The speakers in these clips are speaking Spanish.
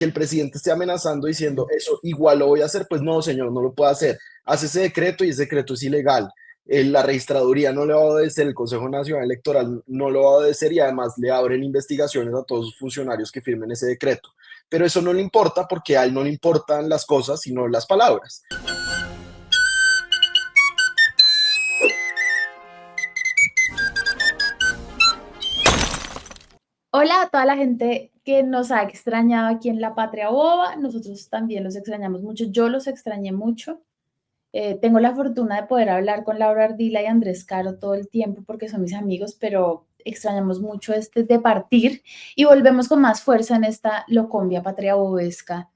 que el presidente esté amenazando diciendo eso igual lo voy a hacer, pues no, señor, no lo puede hacer. Hace ese decreto y ese decreto es ilegal. La registraduría no le va a obedecer, el Consejo Nacional Electoral no lo va a obedecer y además le abren investigaciones a todos los funcionarios que firmen ese decreto. Pero eso no le importa porque a él no le importan las cosas, sino las palabras. Hola a toda la gente que nos ha extrañado aquí en La Patria Boba. Nosotros también los extrañamos mucho. Yo los extrañé mucho. Tengo la fortuna de poder hablar con Laura Ardila y Andrés Caro todo el tiempo porque son mis amigos, pero extrañamos mucho este de partir y volvemos con más fuerza en esta Locombia Patria Bobesca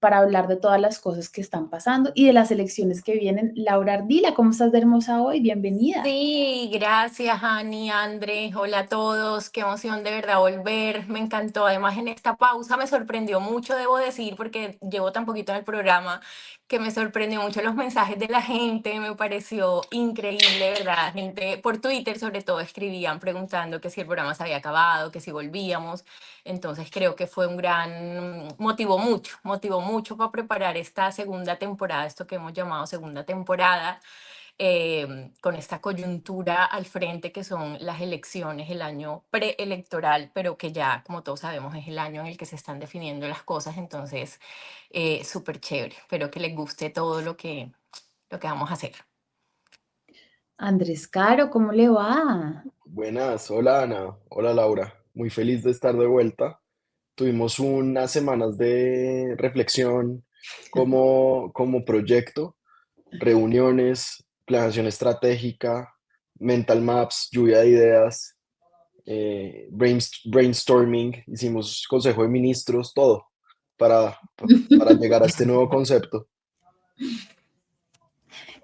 para hablar de todas las cosas que están pasando y de las elecciones que vienen. Laura Ardila, ¿cómo estás de hermosa hoy? Bienvenida. Sí, gracias, Ani, André. Hola a todos. Qué emoción de verdad volver. Me encantó. Además, en esta pausa me sorprendió mucho, debo decir, porque llevo tan poquito en el programa, que me sorprendió mucho los mensajes de la gente. Me pareció increíble, ¿verdad? Gente por Twitter, sobre todo, escribían preguntando que si el programa se había acabado, que si volvíamos. Entonces, creo que fue un gran, motivó mucho para preparar esta segunda temporada, esto que hemos llamado segunda temporada con esta coyuntura al frente que son las elecciones, el año preelectoral, pero que ya, como todos sabemos, es el año en el que se están definiendo las cosas, entonces, súper chévere. Espero que les guste todo lo que vamos a hacer. Andrés Caro, ¿cómo le va? Buenas, hola Ana, hola Laura, muy feliz de estar de vuelta. Tuvimos unas semanas de reflexión como proyecto, reuniones, planeación estratégica, mental maps, lluvia de ideas, brainstorming, hicimos consejo de ministros, todo para, para llegar a este nuevo concepto.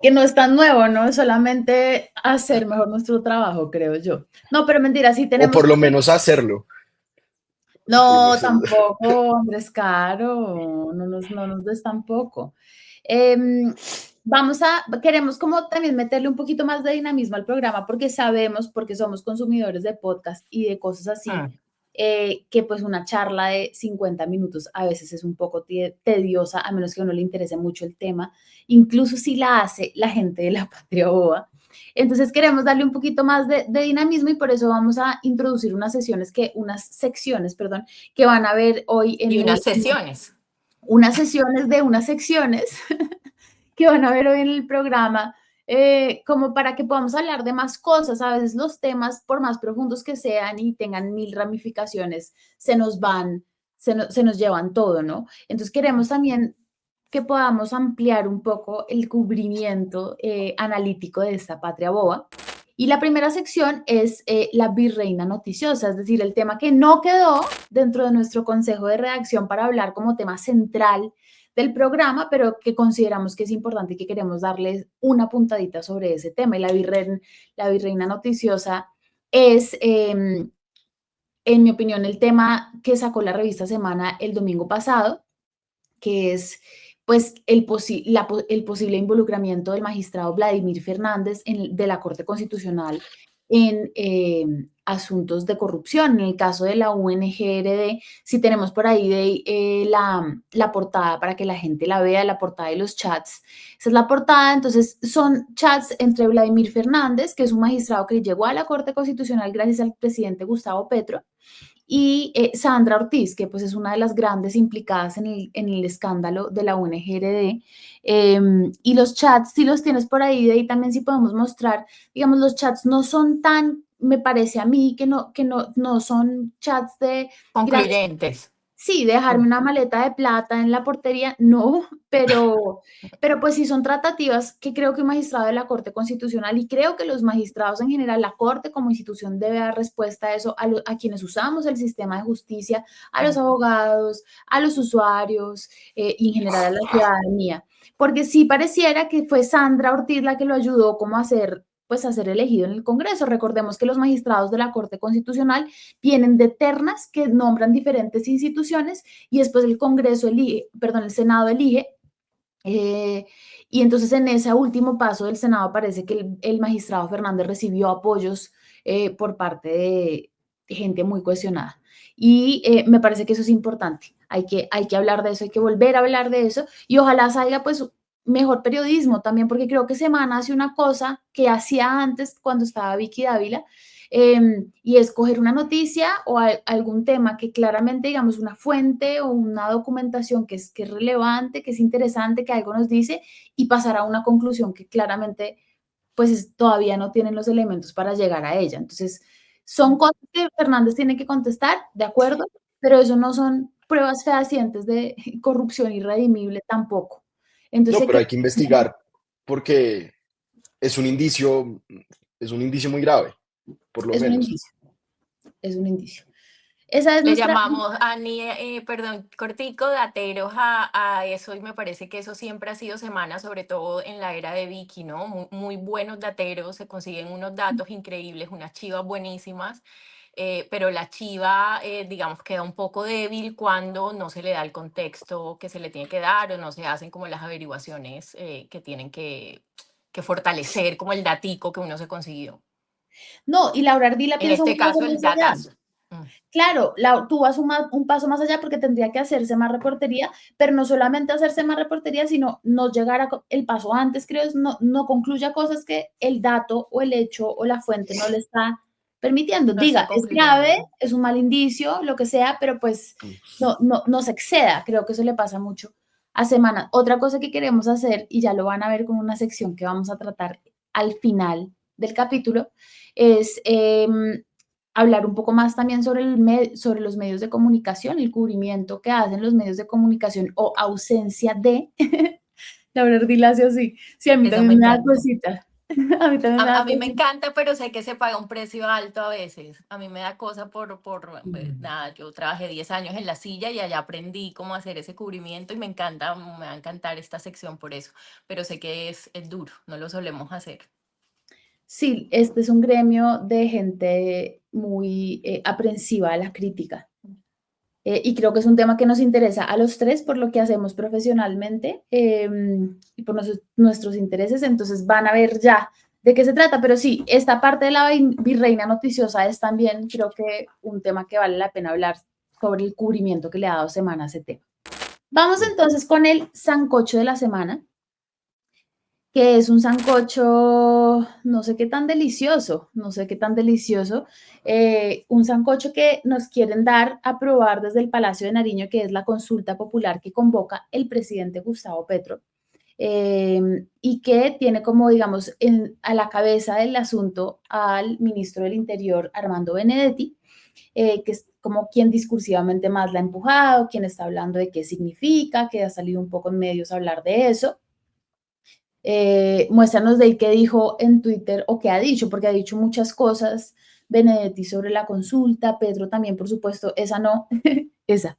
Que no es tan nuevo, ¿no? Es solamente hacer mejor nuestro trabajo, creo yo. No, pero mentira, sí O tenemos por lo cosas. menos hacerlo. No, Tenemos- tampoco, Andrés Caro, no nos des tampoco. Em, queremos como también meterle un poquito más de dinamismo al programa porque sabemos, porque somos consumidores de podcast y de cosas así, Mm. que pues una charla de 50 minutos a veces es un poco tediosa, a menos que a uno le interese mucho el tema, incluso si la hace la gente de la Patria Boba. Entonces queremos darle un poquito más de dinamismo y por eso vamos a introducir unas secciones, perdón, que van a ver hoy Y unas sesiones. unas sesiones de unas secciones que van a ver hoy en el programa, como para que podamos hablar de más cosas. A veces los temas, por más profundos que sean y tengan mil ramificaciones, se nos llevan todo, ¿no? Entonces queremos también que podamos ampliar un poco el cubrimiento analítico de esta patria boba. Y la primera sección es la virreina noticiosa, es decir, el tema que no quedó dentro de nuestro consejo de redacción para hablar como tema central del programa, pero que consideramos que es importante y que queremos darles una puntadita sobre ese tema. Y la virreina noticiosa es, en mi opinión, el tema que sacó la revista Semana el domingo pasado, que es pues el posible involucramiento del magistrado Vladimir Fernández de la Corte Constitucional en asuntos de corrupción. En el caso de la UNGRD, si tenemos por ahí la portada para que la gente la vea, la portada de los chats. Esa es la portada, entonces son chats entre Vladimir Fernández, que es un magistrado que llegó a la Corte Constitucional gracias al presidente Gustavo Petro, y Sandra Ortiz, que pues es una de las grandes implicadas en el escándalo de la UNGRD. Y los chats, si los tienes por ahí, de ahí también sí podemos mostrar, digamos, los chats no son tan, me parece a mí, que no son chats de gracias. Concluyentes. Sí, dejarme una maleta de plata en la portería, no, pero pues sí son tratativas que creo que un magistrado de la Corte Constitucional y creo que los magistrados en general, la Corte como institución debe dar respuesta a eso, a quienes usamos el sistema de justicia, a los abogados, a los usuarios y en general a la ciudadanía. Porque sí pareciera que fue Sandra Ortiz la que lo ayudó como a ser elegido en el Congreso. Recordemos que los magistrados de la Corte Constitucional vienen de ternas que nombran diferentes instituciones y después el Congreso elige, perdón, el Senado elige. eh, y entonces en ese último paso del Senado parece que el magistrado Fernández recibió apoyos por parte de gente muy cuestionada. Y me parece que eso es importante. hay que hablar de eso, hay que volver a hablar de eso y ojalá salga pues mejor periodismo también, porque creo que Semana hace una cosa que hacía antes cuando estaba Vicky Dávila, y es coger una noticia o algún tema que claramente, digamos, una fuente o una documentación que es relevante, que es interesante, que algo nos dice, y pasar a una conclusión que claramente pues todavía no tienen los elementos para llegar a ella. Entonces, son cosas que Fernández tiene que contestar, de acuerdo, pero eso no son pruebas fehacientes de corrupción irredimible tampoco. Entonces, No, hay pero que... hay que investigar porque es es un indicio muy grave, por lo Es un menos. indicio, es un indicio. Esa es Le nuestra... llamamos, Ani, perdón, cortico, dateros a eso y me parece que eso siempre ha sido Semana, sobre todo en la era de Vicky, ¿no? Muy buenos dateros, se consiguen unos datos increíbles, unas chivas buenísimas, pero la chiva, digamos, queda un poco débil cuando no se le da el contexto que se le tiene que dar o no se hacen como las averiguaciones que tienen que fortalecer, como el datico que uno se consiguió. No, y Laura Ardila En piensa un este paso caso, el más allá. datazo. Mm. Claro, tú vas un paso más allá porque tendría que hacerse más reportería, pero no solamente hacerse más reportería, sino no llegar a el paso antes, creo, es no concluya cosas que el dato o el hecho o la fuente no le está permitiendo. No está Diga, es concluyendo. grave, es un mal indicio, lo que sea, pero pues no se exceda. Creo que eso le pasa mucho a Semana. Otra cosa que queremos hacer, y ya lo van a ver con una sección que vamos a tratar al final del capítulo, es hablar un poco más también sobre, sobre los medios de comunicación, el cubrimiento que hacen los medios de comunicación o ausencia de. La verdad, Dilacio, sí. Sí, a mí Eso me también me da encanta. cosita. A mí también me A da mí me cosita. encanta, pero sé que se paga un precio alto a veces. A mí me da cosa nada, yo trabajé 10 años en la silla y allá aprendí cómo hacer ese cubrimiento y me encanta, me va a encantar esta sección por eso, pero sé que es duro, no lo solemos hacer. Sí, este es un gremio de gente muy aprensiva a la crítica. Y creo que es un tema que nos interesa a los tres por lo que hacemos profesionalmente y por nuestros intereses. Entonces van a ver ya de qué se trata. Pero sí, esta parte de la virreina noticiosa es también, creo que, un tema que vale la pena hablar sobre el cubrimiento que le ha dado Semana a ese tema. Vamos entonces con el sancocho de la semana, que es un sancocho, no sé qué tan delicioso, no sé qué tan delicioso, un sancocho que nos quieren dar a probar desde el Palacio de Nariño, que es la consulta popular que convoca el presidente Gustavo Petro, y que tiene como, digamos, a la cabeza del asunto al ministro del Interior, Armando Benedetti, que es como quien discursivamente más la ha empujado, quien está hablando de qué significa, que ha salido un poco en medios a hablar de eso. Muéstranos de qué dijo en Twitter o qué ha dicho, porque ha dicho muchas cosas, Benedetti sobre la consulta, Pedro también, por supuesto, esa no, esa.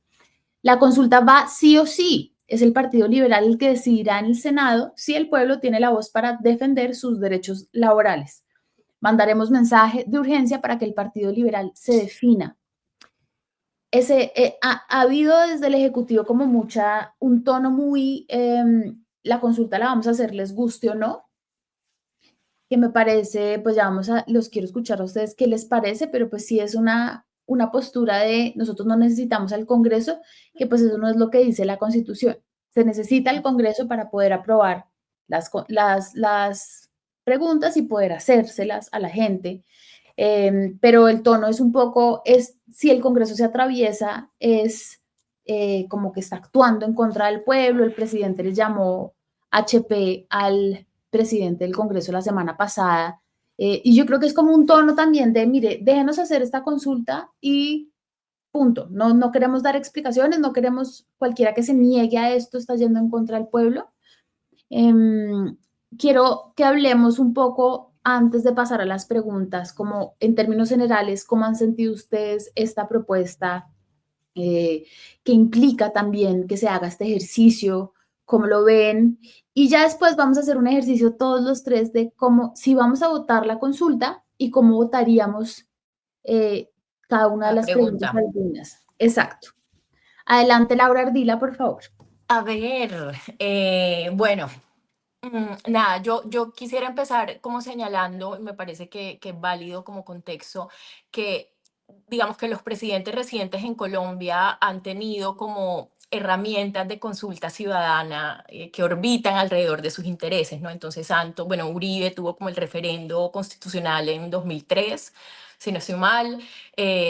La consulta va sí o sí, es el Partido Liberal el que decidirá en el Senado si el pueblo tiene la voz para defender sus derechos laborales. Mandaremos mensaje de urgencia para que el Partido Liberal se defina. Ha habido desde el Ejecutivo como un tono muy, la consulta la vamos a hacer, les guste o no, que me parece, pues ya los quiero escuchar a ustedes qué les parece, pero pues sí es una postura de nosotros no necesitamos al Congreso, que pues eso no es lo que dice la Constitución. Se necesita el Congreso para poder aprobar las preguntas y poder hacérselas a la gente. Pero el tono es un poco, si el Congreso se atraviesa, es como que está actuando en contra del pueblo. El presidente le llamó HP al presidente del Congreso la semana pasada. Y yo creo que es como un tono también de, mire, déjenos hacer esta consulta y punto. No queremos dar explicaciones, no queremos cualquiera que se niegue a esto, está yendo en contra del pueblo. Quiero que hablemos un poco antes de pasar a las preguntas, como en términos generales, ¿cómo han sentido ustedes esta propuesta que implica también que se haga este ejercicio? ¿Cómo lo ven? Y ya después vamos a hacer un ejercicio todos los tres de cómo, si vamos a votar la consulta y cómo votaríamos eh, cada una de La las preguntas pregunta. algunas. Exacto. Adelante, Laura Ardila, por favor. A ver, bueno, nada, yo quisiera empezar como señalando, y me parece que es válido como contexto, que digamos que los presidentes recientes en Colombia han tenido como herramientas de consulta ciudadana que orbitan alrededor de sus intereses, ¿no? Entonces, bueno, Uribe tuvo como el referendo constitucional en 2003, si no estoy mal.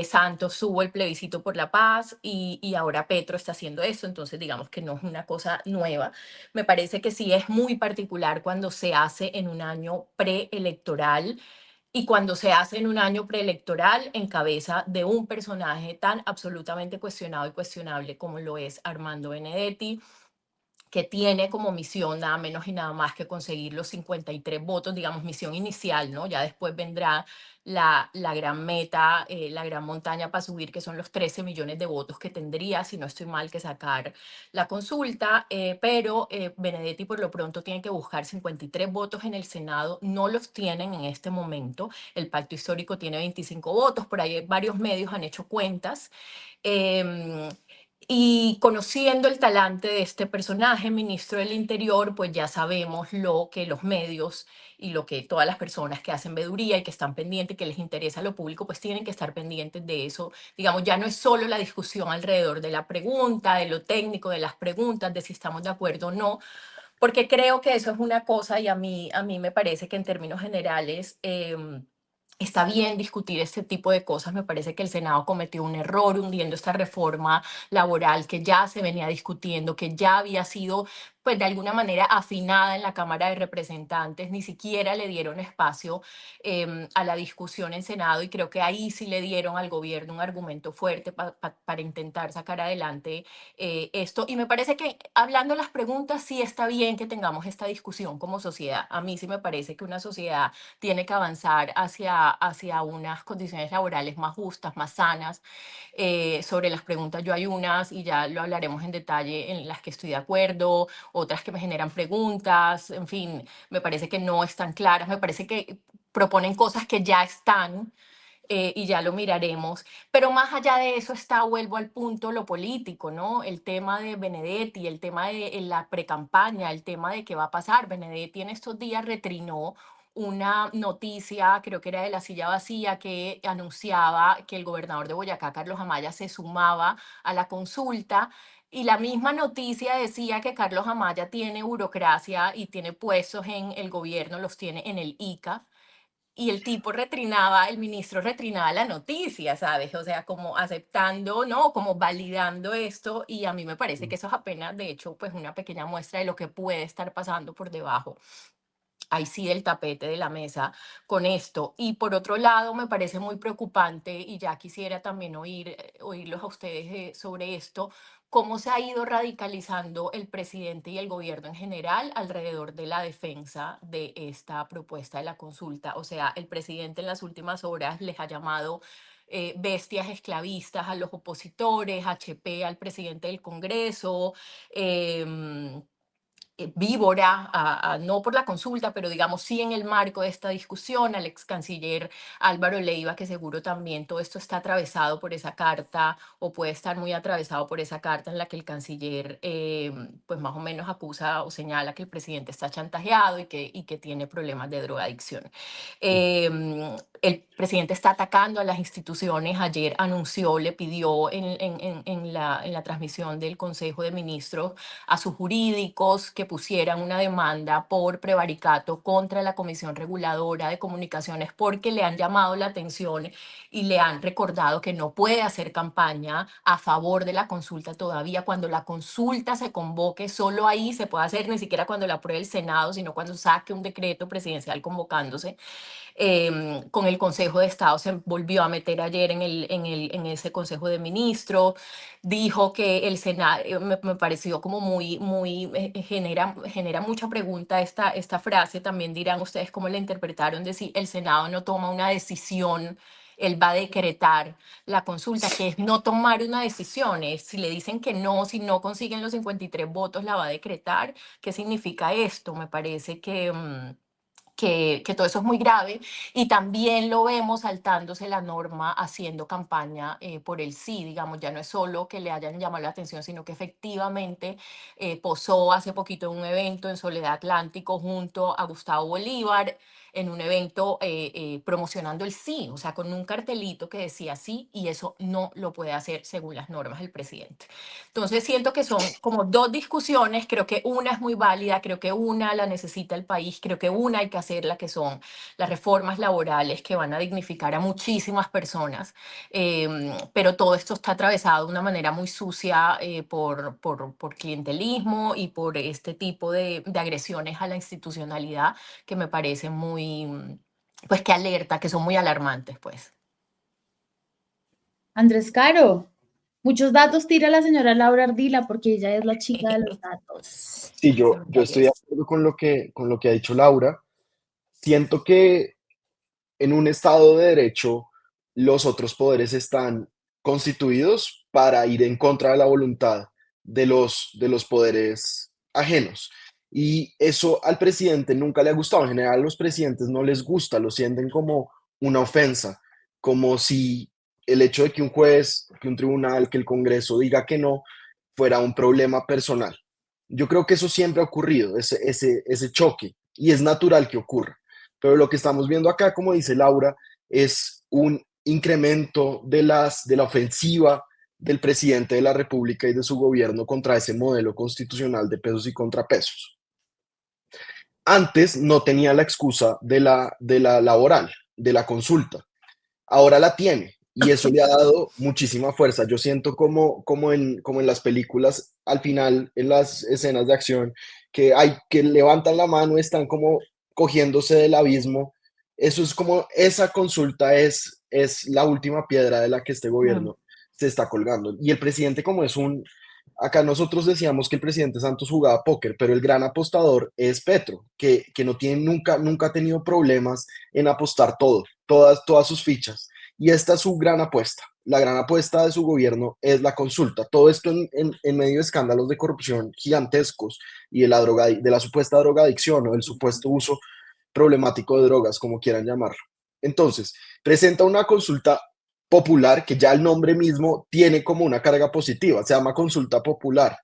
Santos tuvo el plebiscito por la paz y ahora Petro está haciendo eso, entonces digamos que no es una cosa nueva. Me parece que sí es muy particular cuando se hace en un año preelectoral y cuando se hace en un año preelectoral en cabeza de un personaje tan absolutamente cuestionado y cuestionable como lo es Armando Benedetti, que tiene como misión nada menos y nada más que conseguir los 53 votos, digamos, misión inicial, ¿no? Ya después vendrá la gran meta, la gran montaña para subir, que son los 13 millones de votos que tendría, si no estoy mal, que sacar la consulta, pero Benedetti por lo pronto tiene que buscar 53 votos en el Senado, no los tienen en este momento, el pacto histórico tiene 25 votos, por ahí varios medios han hecho cuentas. Em, y conociendo el talante de este personaje, ministro del Interior, pues ya sabemos lo que los medios y lo que todas las personas que hacen veeduría y que están pendientes, que les interesa lo público, pues tienen que estar pendientes de eso. Digamos, ya no es solo la discusión alrededor de la pregunta, de lo técnico, de las preguntas, de si estamos de acuerdo o no, porque creo que eso es una cosa y a mí me parece que en términos generales está bien discutir este tipo de cosas. Me parece que el Senado cometió un error hundiendo esta reforma laboral que ya se venía discutiendo, que ya había sido pues de alguna manera afinada en la Cámara de Representantes, ni siquiera le dieron espacio a la discusión en Senado y creo que ahí sí le dieron al gobierno un argumento fuerte para intentar sacar adelante esto. Y me parece que hablando de las preguntas, sí está bien que tengamos esta discusión como sociedad. A mí sí me parece que una sociedad tiene que avanzar hacia unas condiciones laborales más justas, más sanas. Sobre las preguntas, yo hay unas, y ya lo hablaremos en detalle, en las que estoy de acuerdo, otras que me generan preguntas, en fin, me parece que no están claras, me parece que proponen cosas que ya están y ya lo miraremos. Pero más allá de eso está, vuelvo al punto, lo político, ¿no? El tema de Benedetti, el tema de la precampaña, el tema de qué va a pasar. Benedetti en estos días retrinó una noticia, creo que era de La Silla Vacía, que anunciaba que el gobernador de Boyacá, Carlos Amaya, se sumaba a la consulta. Y la misma noticia decía que Carlos Amaya tiene burocracia y tiene puestos en el gobierno, los tiene en el ICA, y el tipo retrinaba, el ministro retrinaba la noticia, ¿sabes? O sea, como aceptando, ¿no? Como validando esto, y a mí me parece que eso es apenas, de hecho, pues una pequeña muestra de lo que puede estar pasando por debajo ahí sí del tapete de la mesa con esto. Y por otro lado, me parece muy preocupante, y ya quisiera también oírlos a ustedes sobre esto, cómo se ha ido radicalizando el presidente y el gobierno en general alrededor de la defensa de esta propuesta de la consulta. O sea, el presidente en las últimas horas les ha llamado bestias esclavistas a los opositores, HP al presidente del Congreso. em, víbora, no por la consulta, pero digamos sí en el marco de esta discusión, al ex canciller Álvaro Leiva, que seguro también todo esto está atravesado por esa carta o puede estar muy atravesado por esa carta en la que el canciller pues más o menos acusa o señala que el presidente está chantajeado y que tiene problemas de drogadicción. El presidente está atacando a las instituciones. Ayer anunció, le pidió en la transmisión del Consejo de Ministros a sus jurídicos que pusieran una demanda por prevaricato contra la Comisión Reguladora de Comunicaciones porque le han llamado la atención y le han recordado que no puede hacer campaña a favor de la consulta todavía. Cuando la consulta se convoque, solo ahí se puede hacer, ni siquiera cuando la apruebe el Senado, sino cuando saque un decreto presidencial convocándose. Con el Consejo de Estado se volvió a meter ayer en ese Consejo de Ministros, dijo que el Senado, me pareció como genera mucha pregunta esta frase, también dirán ustedes cómo la interpretaron, de si el Senado no toma una decisión, él va a decretar la consulta, que es no tomar una decisión, es si le dicen que no, si no consiguen los 53 votos, la va a decretar. ¿Qué significa esto? Me parece que todo eso es muy grave y también lo vemos saltándose la norma haciendo campaña por el sí, digamos, ya no es solo que le hayan llamado la atención, sino que efectivamente posó hace poquito en un evento en Soledad Atlántico junto a Gustavo Bolívar. en un evento promocionando el sí, o sea, con un cartelito que decía sí, y eso no lo puede hacer según las normas del presidente. Entonces siento que son como dos discusiones, creo que una es muy válida, creo que una la necesita el país, creo que una hay que hacerla, que son las reformas laborales que van a dignificar a muchísimas personas, pero todo esto está atravesado de una manera muy sucia por clientelismo y por este tipo de agresiones a la institucionalidad que me parecen muy, pues que alerta, que son muy alarmantes, pues. Andrés Caro, muchos datos tira la señora Laura Ardila porque ella es la chica de los datos. Sí, Sí, yo estoy de acuerdo con lo que ha dicho Laura. Siento que en un Estado de Derecho los otros poderes están constituidos para ir en contra de la voluntad de los poderes ajenos. Y eso al presidente nunca le ha gustado. En general, a los presidentes no les gusta, lo sienten como una ofensa, como si el hecho de que un juez, que un tribunal, que el Congreso diga que no, fuera un problema personal. Yo creo que eso siempre ha ocurrido, ese choque, y es natural que ocurra. Pero lo que estamos viendo acá, como dice Laura, es un incremento de la ofensiva del presidente de la República y de su gobierno contra ese modelo constitucional de pesos y contrapesos. Antes no tenía la excusa de la laboral, de la consulta. Ahora la tiene y eso le ha dado muchísima fuerza. Yo siento como en las películas, al final, en las escenas de acción, que levantan la mano, están como cogiéndose del abismo. Eso es como, esa consulta es la última piedra de la que este Mm. gobierno se está colgando. Y el presidente como es acá nosotros decíamos que el presidente Santos jugaba póker, pero el gran apostador es Petro, que no tiene, nunca ha tenido problemas en apostar todo, todas sus fichas. Y esta es su gran apuesta. La gran apuesta de su gobierno es la consulta. Todo esto en medio de escándalos de corrupción gigantescos y de la supuesta drogadicción o del supuesto uso problemático de drogas, como quieran llamarlo. Entonces, presenta una consulta popular que ya el nombre mismo tiene como una carga positiva, se llama consulta popular.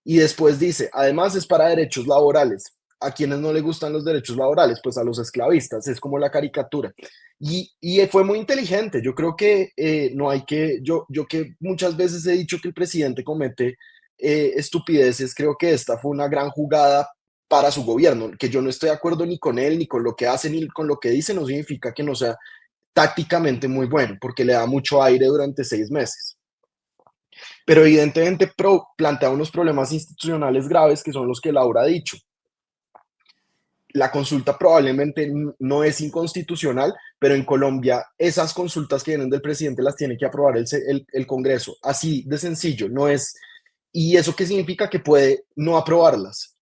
Y después dice, además es para derechos laborales. ¿A quienes no le gustan los derechos laborales? Pues a los esclavistas, es como la caricatura. Y fue muy inteligente. Yo creo que no hay que, yo que muchas veces he dicho que el presidente comete estupideces, creo que esta fue una gran jugada para su gobierno, que yo no estoy de acuerdo ni con él, ni con lo que hace, ni con lo que dice, no significa que no sea tácticamente muy bueno, porque le da mucho aire durante 6 meses. Pero evidentemente plantea unos problemas institucionales graves que son los que Laura ha dicho. La consulta probablemente no es inconstitucional, pero en Colombia esas consultas que vienen del presidente las tiene que aprobar el Congreso. Así de sencillo, no es. ¿Y eso qué significa? Que puede no aprobarlas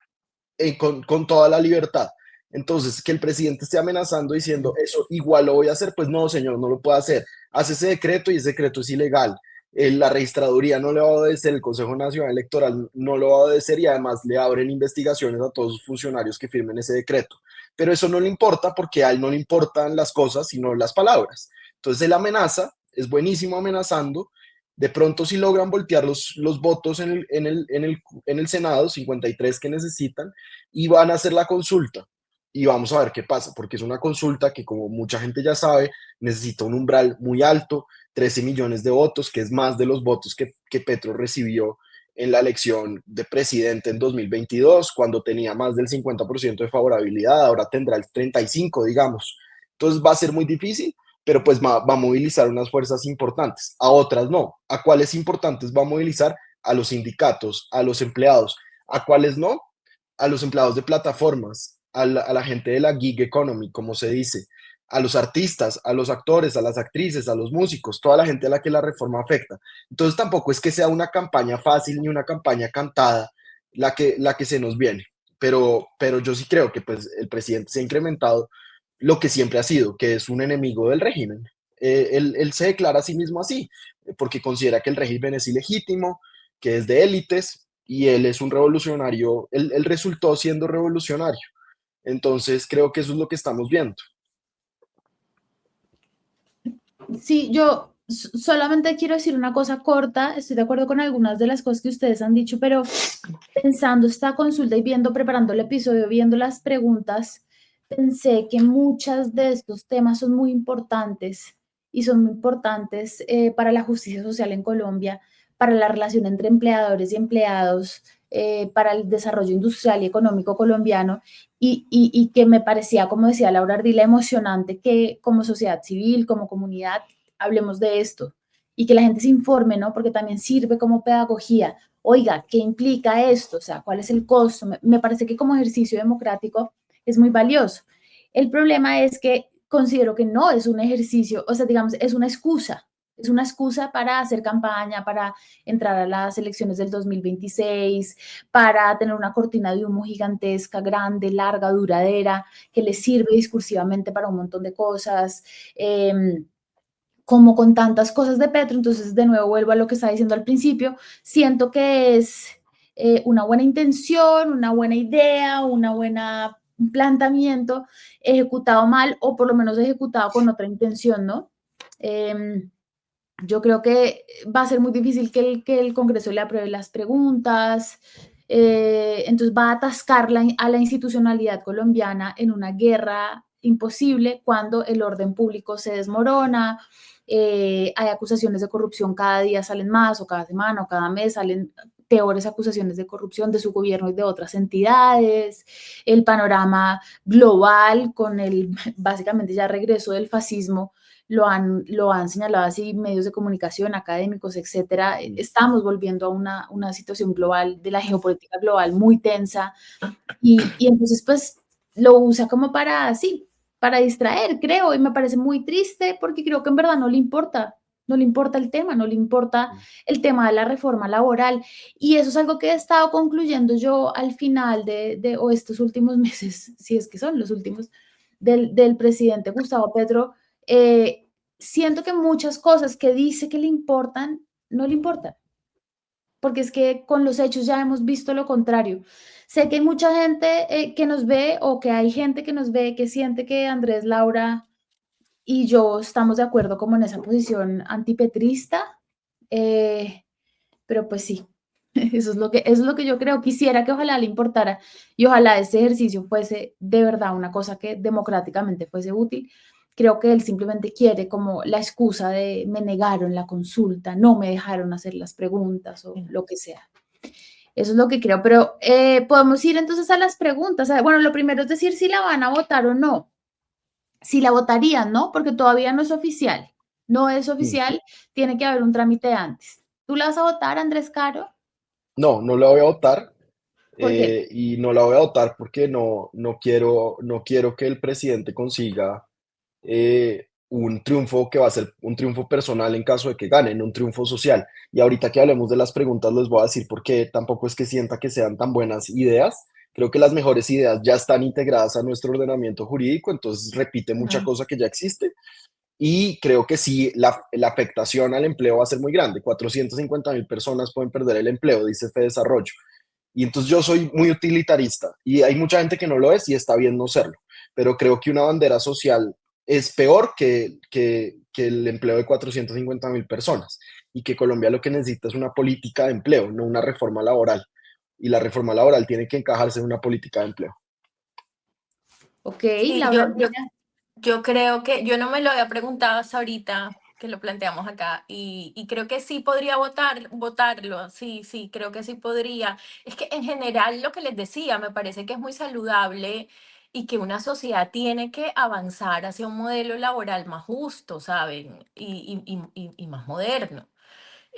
con toda la libertad. Entonces, que el presidente esté amenazando diciendo eso igual lo voy a hacer, pues no, señor, no lo puede hacer. Hace ese decreto y ese decreto es ilegal. La registraduría no le va a obedecer, el Consejo Nacional Electoral no lo va a obedecer y además le abren investigaciones a todos los funcionarios que firmen ese decreto. Pero eso no le importa porque a él no le importan las cosas, sino las palabras. Entonces él amenaza, es buenísimo amenazando. De pronto si logran voltear los votos en el Senado, 53 que necesitan, y van a hacer la consulta. Y vamos a ver qué pasa, porque es una consulta que, como mucha gente ya sabe, necesita un umbral muy alto, 13 millones de votos, que es más de los votos que Petro recibió en la elección de presidente en 2022, cuando tenía más del 50% de favorabilidad, ahora tendrá el 35%, digamos. Entonces va a ser muy difícil, pero pues va a movilizar unas fuerzas importantes, a otras no. ¿A cuáles importantes va a movilizar? A los sindicatos, a los empleados. ¿A cuáles no? A los empleados de plataformas, a la gente de la gig economy, como se dice, a los artistas, a los actores, a las actrices, a los músicos, toda la gente a la que la reforma afecta. Entonces tampoco es que sea una campaña fácil ni una campaña cantada la que se nos viene, pero yo sí creo que pues el presidente se ha incrementado lo que siempre ha sido, que es un enemigo del régimen. Él se declara a sí mismo así, porque considera que el régimen es ilegítimo, que es de élites, y él es un revolucionario, él resultó siendo revolucionario. Entonces creo que eso es lo que estamos viendo. Sí, yo solamente quiero decir una cosa corta, estoy de acuerdo con algunas de las cosas que ustedes han dicho, pero pensando esta consulta y viendo, preparando el episodio, viendo las preguntas, pensé que muchos de estos temas son muy importantes y son muy importantes para la justicia social en Colombia, para la relación entre empleadores y empleados, para el desarrollo industrial y económico colombiano, y que me parecía, como decía Laura Ardila, emocionante que como sociedad civil, como comunidad, hablemos de esto y que la gente se informe, ¿no? Porque también sirve como pedagogía. Oiga, ¿qué implica esto? O sea, ¿cuál es el costo? Me parece que como ejercicio democrático es muy valioso. El problema es que considero que no es un ejercicio, o sea, digamos, es una excusa para hacer campaña, para entrar a las elecciones del 2026, para tener una cortina de humo gigantesca, grande, larga, duradera, que le sirve discursivamente para un montón de cosas. Como con tantas cosas de Petro, entonces de nuevo vuelvo a lo que estaba diciendo al principio, siento que es una buena intención, una buena idea, una buena un planteamiento ejecutado mal o por lo menos ejecutado con otra intención, ¿no? Yo creo que va a ser muy difícil que el Congreso le apruebe las preguntas, entonces va a atascar a la institucionalidad colombiana en una guerra imposible cuando el orden público se desmorona, hay acusaciones de corrupción, cada día salen más, o cada semana, o cada mes salen peores acusaciones de corrupción de su gobierno y de otras entidades, el panorama global con el básicamente ya regreso del fascismo lo han señalado así medios de comunicación, académicos, etcétera. Estamos volviendo a una situación global, de la geopolítica global muy tensa y entonces pues lo usa como para, sí, para distraer, creo, y me parece muy triste porque creo que en verdad no le importa el tema, no le importa el tema de la reforma laboral. Y eso es algo que he estado concluyendo yo al final o estos últimos meses, si es que son los últimos, del presidente Gustavo Petro. Siento que muchas cosas que dice que le importan, no le importan, porque es que con los hechos ya hemos visto lo contrario. Sé que hay mucha gente que nos ve o que hay gente que nos ve que siente que Andrés, Laura y yo estamos de acuerdo como en esa posición antipetrista, eh, pero pues sí, eso es lo que yo creo. Quisiera que ojalá le importara y ojalá este ejercicio fuese de verdad una cosa que democráticamente fuese útil. Creo que él simplemente quiere como la excusa de me negaron la consulta, no me dejaron hacer las preguntas o lo que sea. Eso es lo que creo, pero podemos ir entonces a las preguntas. Bueno, lo primero es decir si la van a votar o no, si la votarían, ¿no? Porque todavía no es oficial. No es Sí. oficial, tiene que haber un trámite antes. ¿Tú la vas a votar, Andrés Caro? No, no la voy a votar. ¿Por qué? Y no la voy a votar porque no quiero que el presidente consiga un triunfo que va a ser un triunfo personal en caso de que gane, no un triunfo social. Y ahorita que hablemos de las preguntas les voy a decir por qué tampoco es que sienta que sean tan buenas ideas. Creo que las mejores ideas ya están integradas a nuestro ordenamiento jurídico, entonces repite mucha Ujú. cosa que ya existe. Y creo que sí, la afectación al empleo va a ser muy grande. 450.000 personas pueden perder el empleo, dice Desarrollo. Y entonces yo soy muy utilitarista y hay mucha gente que no lo es y está bien no serlo, pero creo que una bandera social es peor que el empleo de 450.000 personas y que Colombia lo que necesita es una política de empleo, no una reforma laboral. Y la reforma laboral tiene que encajarse en una política de empleo. Ok, Sí, Laura Ardila. yo creo que yo no me lo había preguntado hasta ahorita que lo planteamos acá y creo que sí podría votarlo, sí, sí, creo que sí podría. Es que en general lo que les decía, me parece que es muy saludable y que una sociedad tiene que avanzar hacia un modelo laboral más justo, ¿saben? Y más moderno.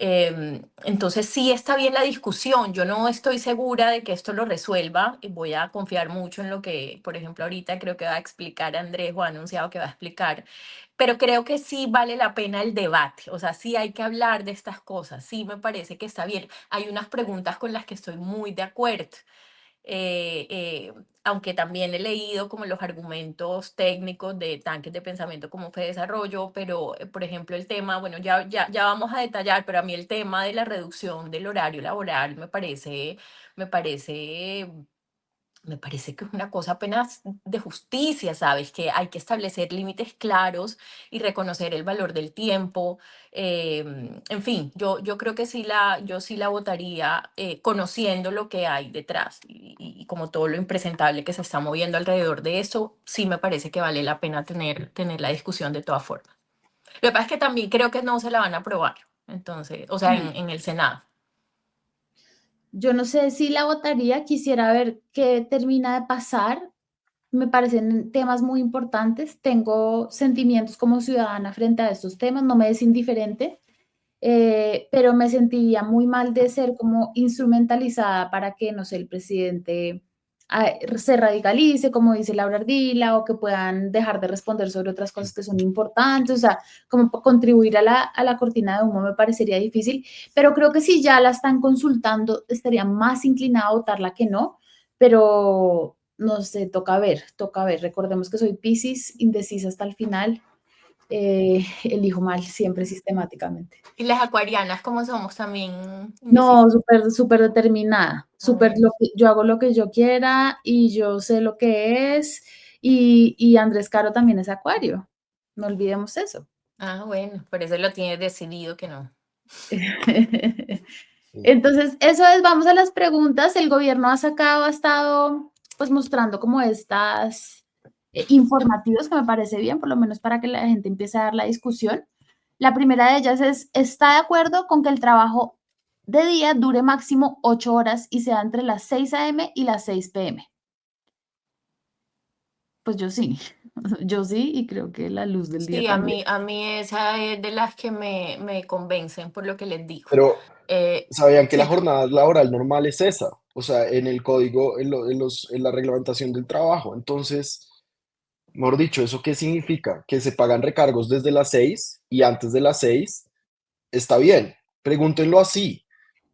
Entonces sí está bien la discusión. Yo no estoy segura de que esto lo resuelva y voy a confiar mucho en lo que, por ejemplo, ahorita creo que va a explicar Andrés o ha anunciado que va a explicar, pero creo que sí vale la pena el debate. O sea, sí hay que hablar de estas cosas. Sí me parece que está bien. Hay unas preguntas con las que estoy muy de acuerdo. eh, eh, Aunque también he leído como los argumentos técnicos de tanques de pensamiento como fue desarrollo, pero por ejemplo el tema, bueno, ya vamos a detallar, pero a mí el tema de la reducción del horario laboral me parece me parece que es una cosa apenas de justicia, ¿sabes? Que hay que establecer límites claros y reconocer el valor del tiempo. En fin, yo creo que yo sí la votaría conociendo lo que hay detrás y como todo lo impresentable que se está moviendo alrededor de eso, sí me parece que vale la pena tener la discusión de todas formas. Lo que pasa es que también creo que no se la van a aprobar, entonces, o sea, Mm. en el Senado. Yo no sé si la votaría, quisiera ver qué termina de pasar. Me parecen temas muy importantes. Tengo sentimientos como ciudadana frente a estos temas, no me es indiferente, pero me sentiría muy mal de ser como instrumentalizada para que, no sé, el presidente se radicalice, como dice Laura Ardila, o que puedan dejar de responder sobre otras cosas que son importantes, o sea, como contribuir a la cortina de humo me parecería difícil, pero creo que si ya la están consultando, estaría más inclinada a votarla que no, pero no sé, toca ver, toca ver. Recordemos que soy Piscis, indecisa hasta el final, elijo mal siempre sistemáticamente. Y las acuarianas, como somos también indecisas. No, súper, súper determinada, Ah, súper bueno. yo hago lo que yo quiera y yo sé lo que es y Andrés Caro también es acuario, no olvidemos eso. Ah, bueno, por eso lo tienes decidido que no. Sí. Entonces, eso es, vamos a las preguntas. El gobierno ha estado pues mostrando como estas informativos que me parece bien, por lo menos para que la gente empiece a dar la discusión. La primera de ellas es, ¿está de acuerdo con que el trabajo de día dure máximo 8 horas y sea entre las 6 a.m. y las 6 p.m.? Pues yo sí, yo sí, y creo que la luz del día Sí, también. a mí esa es de las que me convencen por lo que les digo. Pero sabían que la Sí, jornada laboral normal es esa, o sea, en el código, en la reglamentación del trabajo. Entonces, mejor dicho, ¿eso qué significa? Que se pagan recargos desde las 6 y antes de las 6 está bien. Pregúntenlo así,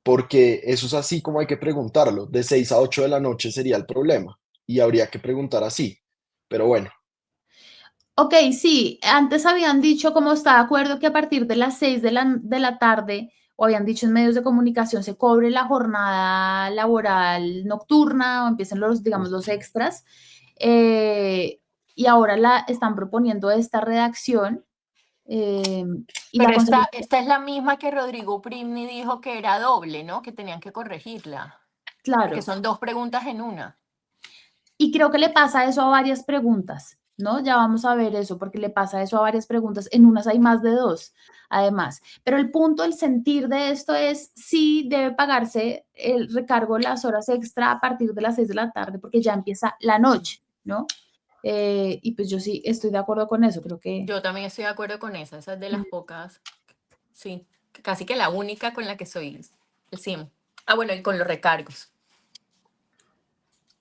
porque eso es así como hay que preguntarlo. De 6 a 8 de la noche sería el problema y habría que preguntar así. Pero bueno, Ok, sí, antes habían dicho, como está de acuerdo, que a partir de las 6 de la tarde, o habían dicho en medios de comunicación, se cobre la jornada laboral nocturna o empiecen los, digamos, los extras. eh, y ahora la están proponiendo esta redacción eh, y pero la consejería, esta es la misma que Rodrigo Primni dijo que era doble, ¿no? Que tenían que corregirla, porque claro, son dos preguntas en una. y creo que le pasa eso a varias preguntas, ¿no? Ya vamos a ver eso, porque le pasa eso a varias preguntas. En unas hay más de dos, además. Pero el punto, el sentir de esto es si debe pagarse el recargo, las horas extra a partir de las 6 de la tarde, porque ya empieza la noche, ¿no? Y pues yo sí estoy de acuerdo con eso, creo que Yo también estoy de acuerdo con esa es de las pocas, sí, casi que la única con la que soy el 100. Ah, bueno, y con los recargos,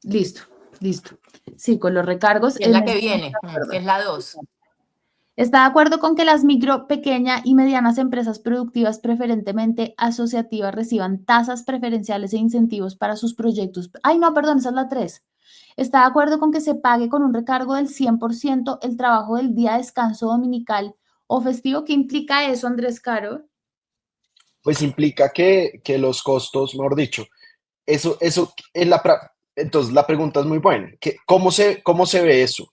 listo, listo. Sí, con los recargos, que es en la eso que estamos viene, de que acuerdo. es la 2. ¿Está de acuerdo con que las micro, pequeña y medianas empresas productivas, preferentemente asociativas, reciban tasas preferenciales e incentivos para sus proyectos? Ay, no, perdón, esa es la 3. ¿Está de acuerdo con que se pague con un recargo del 100% el trabajo del día de descanso dominical o festivo? ¿Qué implica eso, Andrés Caro? pues implica que los costos, mejor dicho, eso en entonces la pregunta es muy buena. ¿Cómo se ve eso?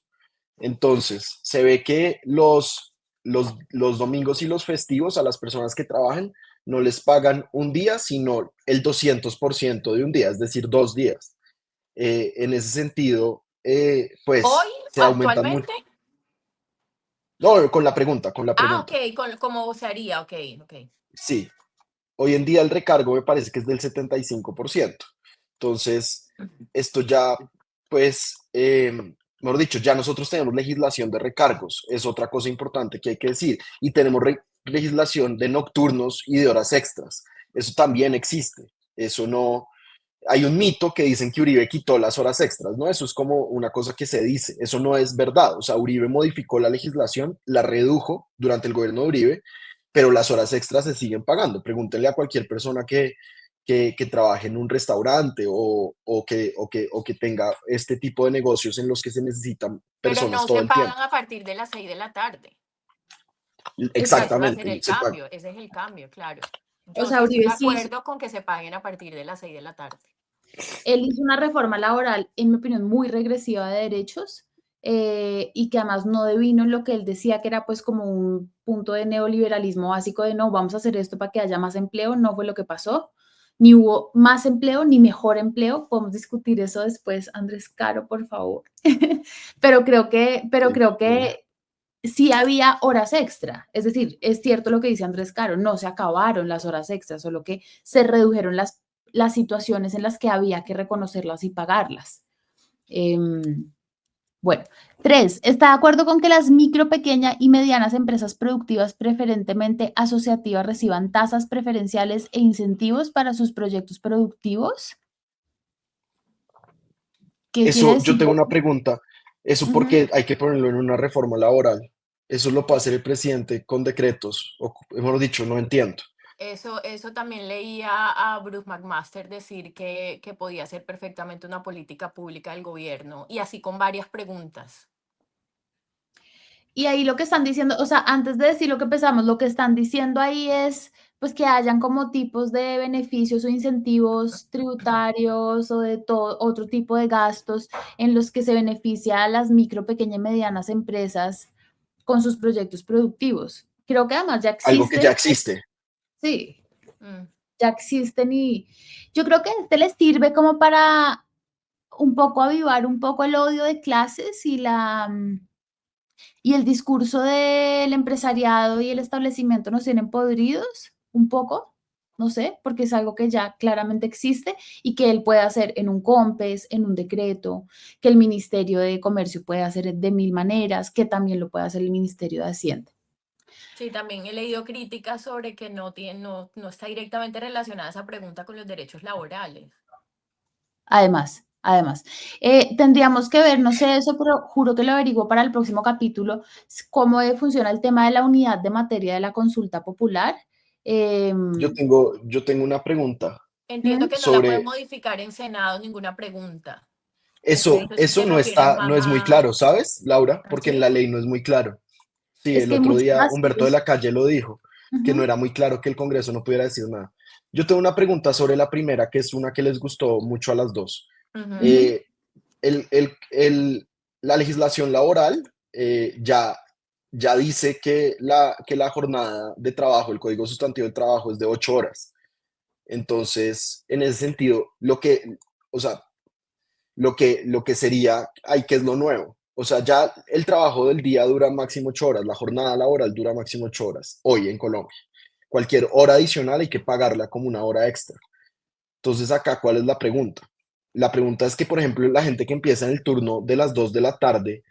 Entonces, se ve que los domingos y los festivos a las personas que trabajan no les pagan un día, sino el 200% de un día, es decir, 2 días. En ese sentido, Hoy, pues se aumentan mucho. actualmente, No, con la pregunta, con la ah, pregunta. ok, ¿cómo se haría? Ok, ok. Sí, hoy en día el recargo me parece que es del 75%. Entonces, esto ya, pues, mejor dicho, ya nosotros tenemos legislación de recargos, es otra cosa importante que hay que decir, y tenemos legislación de nocturnos y de horas extras. Eso también existe. Eso no, hay un mito que dicen que Uribe quitó las horas extras, ¿no? Eso es como una cosa que se dice, eso no es verdad. O sea, Uribe modificó la legislación, la redujo durante el gobierno de Uribe, pero las horas extras se siguen pagando. Pregúntenle a cualquier persona que trabaje en un restaurante o que tenga este tipo de negocios en los que se necesitan Pero personas no todo se el tiempo. pagan a partir de las 6 de la tarde. Ese va a Exacto. ser Exactamente, el cambio, ese es el cambio, claro. O Yo sea, sí estoy Uribe de sí, acuerdo con que se paguen a partir de las 6 de la tarde. Él hizo una reforma laboral, en mi opinión, muy regresiva de derechos, y que además no devino en lo que él decía que era pues como un punto de neoliberalismo básico de no, vamos a hacer esto para que haya más empleo, no fue lo que pasó, ni hubo más empleo ni mejor empleo, podemos discutir eso después, Andrés Caro, por favor, pero Sí, creo bueno. que sí había horas extra, es decir, es cierto lo que dice Andrés Caro, no se acabaron las horas extras, solo que se redujeron las situaciones en las que había que reconocerlas y pagarlas. Bueno, 3. ¿Está de acuerdo con que las micro, pequeña y medianas empresas productivas, preferentemente asociativas, reciban tasas preferenciales e incentivos para sus proyectos productivos? ¿Qué quiere Eso, yo decir tengo una eso? pregunta. ¿Eso Ujú. porque hay que ponerlo en una reforma laboral? Eso lo puede hacer el presidente con decretos, o mejor dicho, no entiendo. Eso también leía a Bruce McMaster decir que podía ser perfectamente una política pública del gobierno y así con varias preguntas. Y ahí lo que están diciendo, o sea, antes de decir lo que pensamos, lo que están diciendo ahí es, pues, que hayan como tipos de beneficios o incentivos tributarios o de todo otro tipo de gastos en los que se beneficia a las micro, pequeñas y medianas empresas con sus proyectos productivos. Creo que además ya Algo que existen, ya existe. sí, Mm. ya existen y yo creo que este les sirve como para un poco avivar un poco el odio de clases y el discurso del empresariado y el establecimiento nos tienen podridos un poco, no sé, porque es algo que ya claramente existe y que él puede hacer en un COMPES, en un decreto, que el Ministerio de Comercio puede hacer de mil maneras, que también lo puede hacer el Ministerio de Hacienda. Sí, también he leído críticas sobre que no está directamente relacionada esa pregunta con los derechos laborales. Además, tendríamos que ver, no sé eso, pero juro que lo averiguo para el próximo capítulo, cómo funciona el tema de la unidad de materia de la consulta popular. Yo Em, tengo, yo tengo una pregunta Entiendo Ujú, que no la pueden sobre modificar en Senado ninguna pregunta. eso. okey. Entonces Eso se no refieren está, más no es muy a... claro, ¿sabes, Laura? ¿Ah, Porque en la sí? ley no es muy claro. Sí, Es el que hay otro muchos día Humberto de vacíos. la Calle lo dijo, que no Ujú, era muy claro que el Congreso no pudiera decir nada. Yo tengo una pregunta sobre la primera, que es una que les gustó mucho a las dos. Ujú. ujú, Eh, el- el- el- la legislación laboral ya dice que la jornada de trabajo, el Código Sustantivo del Trabajo es de 8 horas. Entonces, en ese sentido, o sea, lo que sería, hay que es lo nuevo. O sea, ya el trabajo del día dura máximo 8 horas, la jornada laboral dura máximo 8 horas, hoy en Colombia. Cualquier hora adicional hay que pagarla como una hora extra. Entonces, acá, ¿cuál es la pregunta? La pregunta es que, por ejemplo, la gente que empieza en el turno de las 2 de la tarde,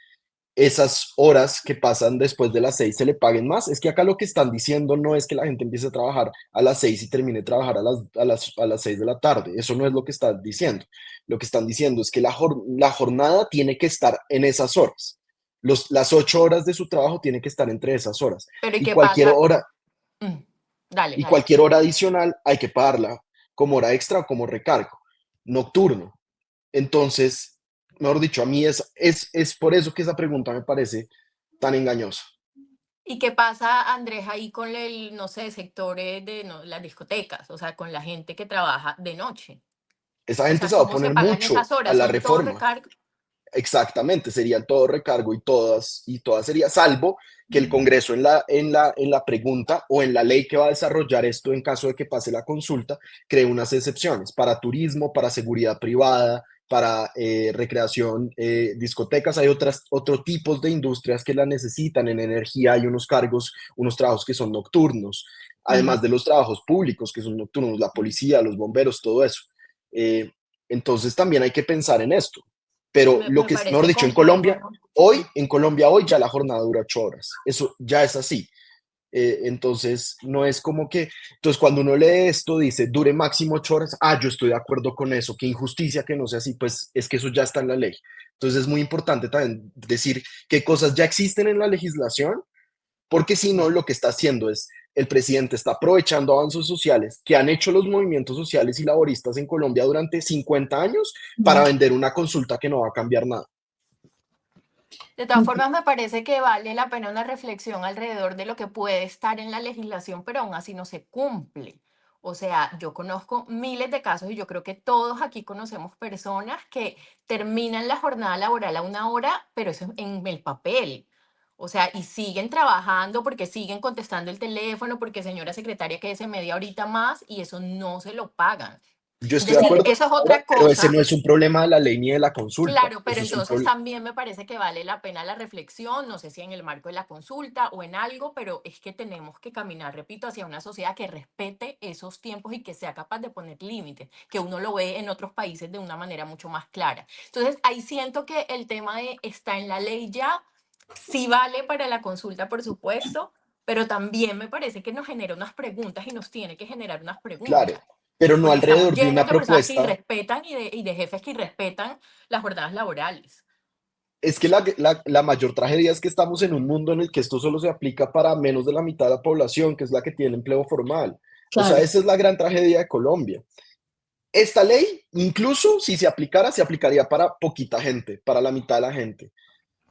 esas horas que pasan después de las 6 se le paguen más. Es que acá lo que están diciendo no es que la gente empiece a trabajar a las 6 y termine de trabajar a las 6 de la tarde. Eso no es lo que están diciendo. Lo que están diciendo es que la jornada tiene que estar en esas horas. Las 8 horas de su trabajo tiene que estar entre esas horas. Pero ¿y Y qué cualquier pasa? hora, Mm. Dale, y dale. cualquier hora adicional hay que pagarla como hora extra o como recargo nocturno. Entonces, mejor dicho, a mí es por eso que esa pregunta me parece tan engañosa. ¿Y qué pasa, Andrés, ahí con el, no sé, sectores de las discotecas, o sea, con la gente que trabaja de noche? Esa O gente sea, se va a ¿cómo se oponer pagan mucho esas a horas? la ¿Son todo reforma. recargo? Exactamente, serían todo recargo y todas sería, salvo que el Congreso en la pregunta o en la ley que va a desarrollar esto en caso de que pase la consulta, cree unas excepciones para turismo, para seguridad privada, para recreación, discotecas. Hay otros tipos de industrias que la necesitan en energía. Hay unos cargos, unos trabajos que son nocturnos, ujú. además de los trabajos públicos que son nocturnos, la policía, los bomberos, todo eso. Eh, entonces también hay que pensar en esto. Pero Me, lo me que es, mejor parece dicho, complejo, ¿no? Mm. En Colombia hoy ya la jornada dura 8 horas. Eso ya es así. Entonces, no es como que, entonces cuando uno lee esto, dice, dure máximo 8 horas. Yo estoy de acuerdo con eso. Qué injusticia que no sea así. Pues es que eso ya está en la ley. Entonces es muy importante también decir qué cosas ya existen en la legislación, porque si no, lo que está haciendo es, el presidente está aprovechando avances sociales que han hecho los movimientos sociales y laboristas en Colombia durante 50 años para Ujú, vender una consulta que no va a cambiar nada. De todas okey. formas, me parece que vale la pena una reflexión alrededor de lo que puede estar en la legislación, pero aún así no se cumple. O sea, yo conozco miles de casos y yo creo que todos aquí conocemos personas que terminan la jornada laboral a 1 hora, pero eso es en el papel. O sea, y siguen trabajando porque siguen contestando el teléfono, porque señora secretaria, quédese media horita más y eso no se lo pagan. Yo Es estoy de decir, acuerdo, eso es Laura, otra pero ese no cosa. es un problema de la ley ni de la consulta. Claro, pero Eso es un entonces problema. también me parece que vale la pena la reflexión, no sé si en el marco de la consulta o en algo, pero es que tenemos que caminar, repito, hacia una sociedad que respete esos tiempos y que sea capaz de poner límites, que uno lo ve en otros países de una manera mucho más clara. Entonces, ahí siento que el tema de está en la ley ya, sí vale para la consulta, por supuesto, pero también me parece que nos genera unas preguntas y nos tiene que generar unas Claro, preguntas pero no porque estamos alrededor de llenos una de personas que propuesta. irrespetan y de jefes que irrespetan las jornadas laborales. Es que la mayor tragedia es que estamos en un mundo en el que esto solo se aplica para menos de la mitad de la población, que es la que tiene empleo formal. O sea, Claro. esa es la gran tragedia de Colombia. Esta ley, incluso si se aplicara, se aplicaría para poquita gente, para la mitad de la gente.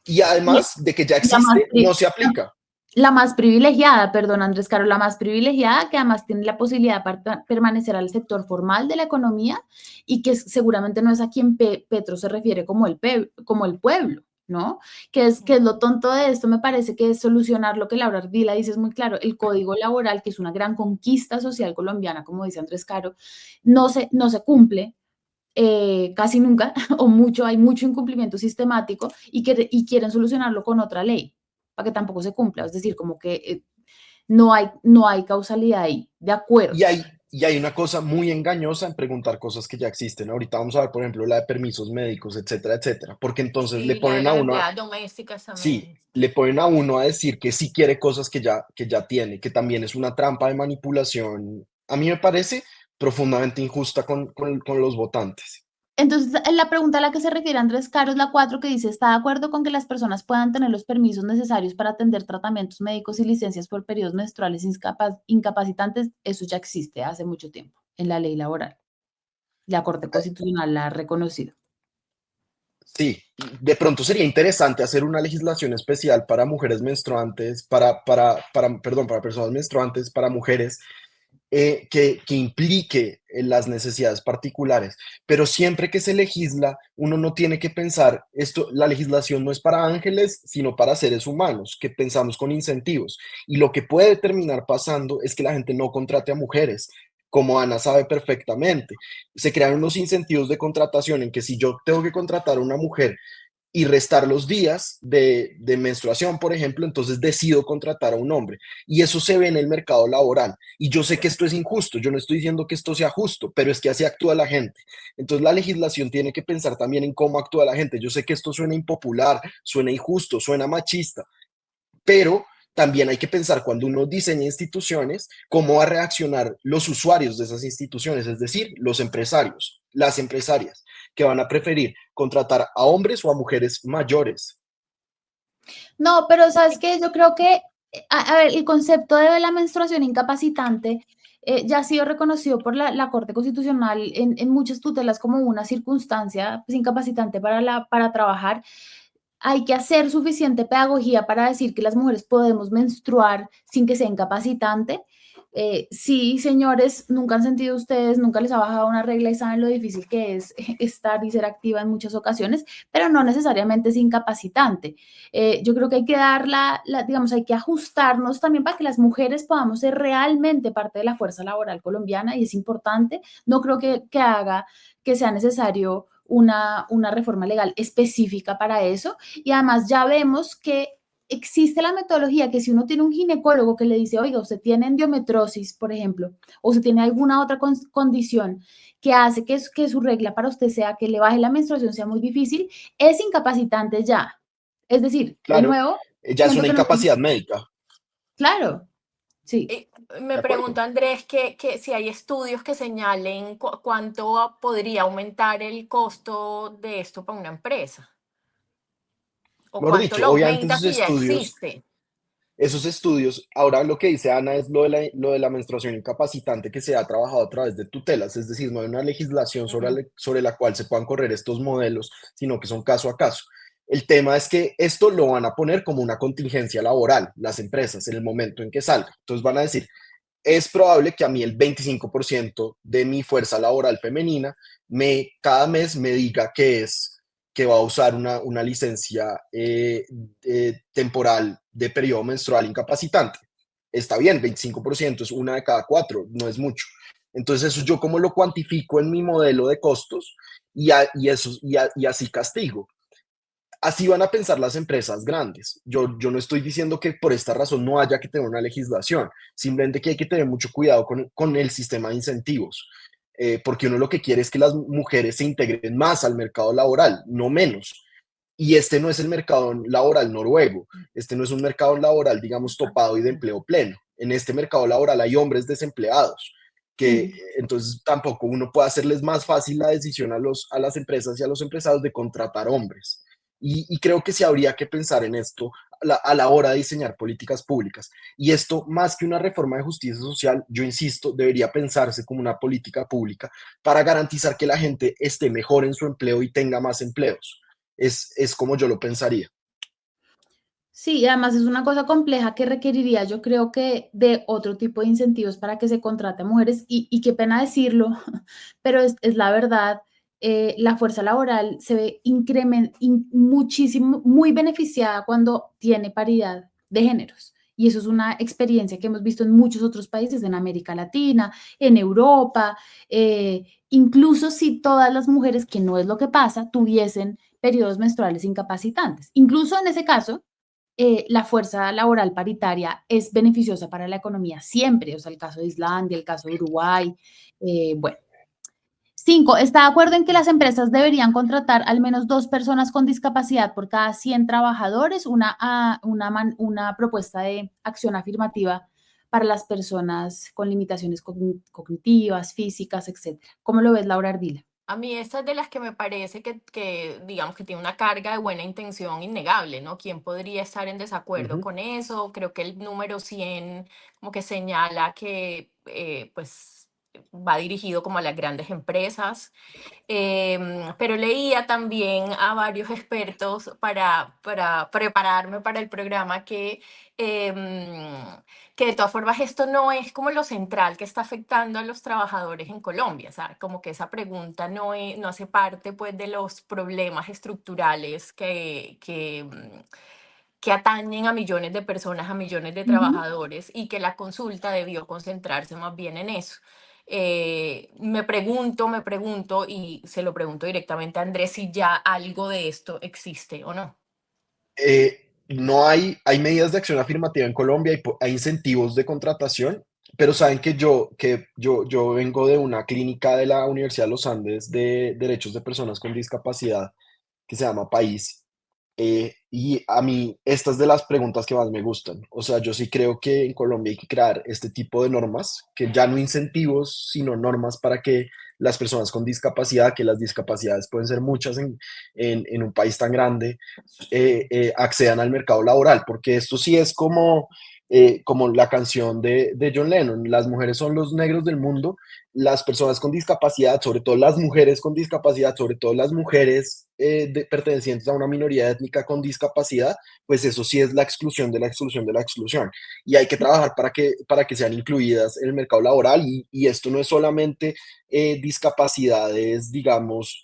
Y Y además de que ya la más, existe, no se aplica. la más privilegiada, perdón Andrés Caro, la más privilegiada que además tiene la posibilidad de permanecer al sector formal de la economía y que seguramente no es a quien Petro se refiere como el pueblo, ¿no? Que es lo tonto de esto, me parece que es solucionar lo que Laura Ardila dice es muy claro, el código laboral, que es una gran conquista social colombiana, como dice Andrés Caro, no se cumple, casi nunca o mucho, hay mucho incumplimiento sistemático y quieren solucionarlo con otra ley para que tampoco se cumpla, es decir, como que no hay causalidad ahí, de Y acuerdo. hay, y hay una cosa muy engañosa en preguntar cosas que ya existen. Ahorita vamos a ver, por ejemplo, la de permisos médicos, etcétera, etcétera. Porque entonces le Sí, la de ponen a las uno empleadas domésticas sí, también. le ponen a uno a decir que sí quiere cosas que ya tiene, que también es una trampa de manipulación. A mí me parece profundamente injusta con los votantes. Entonces, la pregunta a la que se refiere Andrés Caro es la 4 que dice, ¿está de acuerdo con que las personas puedan tener los permisos necesarios para atender tratamientos médicos y licencias por periodos menstruales incapacitantes? Eso ya existe hace mucho tiempo en la ley laboral. La Corte Constitucional la ha reconocido. Sí, de pronto sería interesante hacer una legislación especial para mujeres menstruantes, perdón, para personas menstruantes, para mujeres, que implique las necesidades particulares. Pero siempre que se legisla, uno no tiene que pensar, esto, la legislación no es para ángeles, sino para seres humanos, que pensamos con incentivos. Y lo que puede terminar pasando es que la gente no contrate a mujeres, como Ana sabe perfectamente. Se crean unos incentivos de contratación en que si yo tengo que contratar a una mujer y restar los días de menstruación, por ejemplo, entonces decido contratar a un hombre. Y eso se ve en el mercado laboral. Y yo sé que esto es injusto, yo no estoy diciendo que esto sea justo, pero es que así actúa la gente. Entonces la legislación tiene que pensar también en cómo actúa la gente. Yo sé que esto suena impopular, suena injusto, suena machista, pero también hay que pensar cuando uno diseña instituciones, cómo va a reaccionar los usuarios de esas instituciones, es decir, los empresarios, las empresarias, que van a preferir contratar a hombres o a mujeres mayores. No, pero ¿sabes qué? Yo creo que, a ver, el concepto de la menstruación incapacitante ya ha sido reconocido por la Corte Constitucional en muchas tutelas como una circunstancia pues, incapacitante para trabajar. Hay que hacer suficiente pedagogía para decir que las mujeres podemos menstruar sin que sea incapacitante. Sí, señores, nunca han sentido ustedes, nunca les ha bajado una regla y saben lo difícil que es estar y ser activa en muchas ocasiones, pero no necesariamente es incapacitante. Yo creo que hay que dar digamos, hay que ajustarnos también para que las mujeres podamos ser realmente parte de la fuerza laboral colombiana y es importante. No creo que haga que sea necesario una reforma legal específica para eso. Y además ya vemos que existe la metodología que si uno tiene un ginecólogo que le dice, oiga, usted tiene endometriosis, por ejemplo, o usted tiene alguna otra condición que hace que su regla para usted sea que le baje la menstruación sea muy difícil, es incapacitante ya. Es decir, de Claro, nuevo, ya es siento una que no, incapacidad médica, claro, sí. Eh, ¿de Me acuerdo? pregunta Andrés que si hay estudios que señalen cuánto podría aumentar el costo de esto para una empresa o Mejor cuánto dicho, lo obviamente aumenta si ya existe. esos estudios, ahora lo que dice Ana es lo de la menstruación incapacitante que se ha trabajado a través de tutelas, es decir, no hay una legislación Ujú. sobre la cual se puedan correr estos modelos, sino que son caso a caso. El tema es que esto lo van a poner como una contingencia laboral, las empresas, en el momento en que salga. Entonces van a decir, es probable que a mí el 25% de mi fuerza laboral femenina cada mes me diga que va a usar una licencia temporal de periodo menstrual incapacitante. Está bien, 25% es una de cada cuatro, no es mucho. Entonces, eso yo como lo cuantifico en mi modelo de costos y así castigo. Así van a pensar las empresas grandes. Yo no estoy diciendo que por esta razón no haya que tener una legislación, simplemente que hay que tener mucho cuidado con el sistema de incentivos, porque uno lo que quiere es que las mujeres se integren más al mercado laboral, no menos. Y este no es el mercado laboral noruego, este no es un mercado laboral, digamos, topado y de empleo pleno. En este mercado laboral hay hombres desempleados, que entonces tampoco uno puede hacerles más fácil la decisión a las empresas y a los empresarios de contratar hombres. Y creo que sí habría que pensar en esto a la hora de diseñar políticas públicas. Y esto, más que una reforma de justicia social, yo insisto, debería pensarse como una política pública para garantizar que la gente esté mejor en su empleo y tenga más empleos. Es como yo lo pensaría. Sí, y además es una cosa compleja que requeriría, yo creo que de otro tipo de incentivos para que se contrate mujeres y qué pena decirlo, pero es la verdad, la fuerza laboral se ve muchísimo, muy beneficiada cuando tiene paridad de géneros. Y eso es una experiencia que hemos visto en muchos otros países, en América Latina, en Europa, incluso si todas las mujeres, que no es lo que pasa, tuviesen periodos menstruales incapacitantes. Incluso en ese caso, la fuerza laboral paritaria es beneficiosa para la economía siempre, o sea, el caso de Islandia, el caso de Uruguay, bueno. 5, está de acuerdo en que las empresas deberían contratar al menos 2 personas con discapacidad por cada 100 trabajadores, una propuesta de acción afirmativa para las personas con limitaciones cognitivas, físicas, etcétera. ¿Cómo lo ves, Laura Ardila? A mí esta es de las que me parece digamos, que tiene una carga de buena intención innegable, ¿no? ¿Quién podría estar en desacuerdo Ujú. con eso? Creo que el número 100 como que señala que, pues, va dirigido como a las grandes empresas. Pero leía también a varios expertos para prepararme para el programa que de todas formas esto no es como lo central que está afectando a los trabajadores en Colombia, ¿sabes? Como que esa pregunta no hace parte pues de los problemas estructurales que atañen a millones de personas, a millones de Ujú. trabajadores y que la consulta debió concentrarse más bien en eso. Me pregunto, y se lo pregunto directamente a Andrés, si ya algo de esto existe o no. No hay medidas de acción afirmativa en Colombia, hay incentivos de contratación, pero saben que yo vengo de una clínica de la Universidad de los Andes de derechos de personas con discapacidad que se llama País. Y a mí, estas de las preguntas que más me gustan. O sea, yo sí creo que en Colombia hay que crear este tipo de normas, que ya no incentivos, sino normas para que las personas con discapacidad, que las discapacidades pueden ser muchas en un país tan grande, accedan al mercado laboral, porque esto sí es como la canción de John Lennon, las mujeres son los negros del mundo, las personas con discapacidad, sobre todo las mujeres con discapacidad, sobre todo las mujeres pertenecientes a una minoría étnica con discapacidad, pues eso sí es la exclusión de la exclusión de la exclusión. Y hay que trabajar para que sean incluidas en el mercado laboral y esto no es solamente discapacidades, digamos,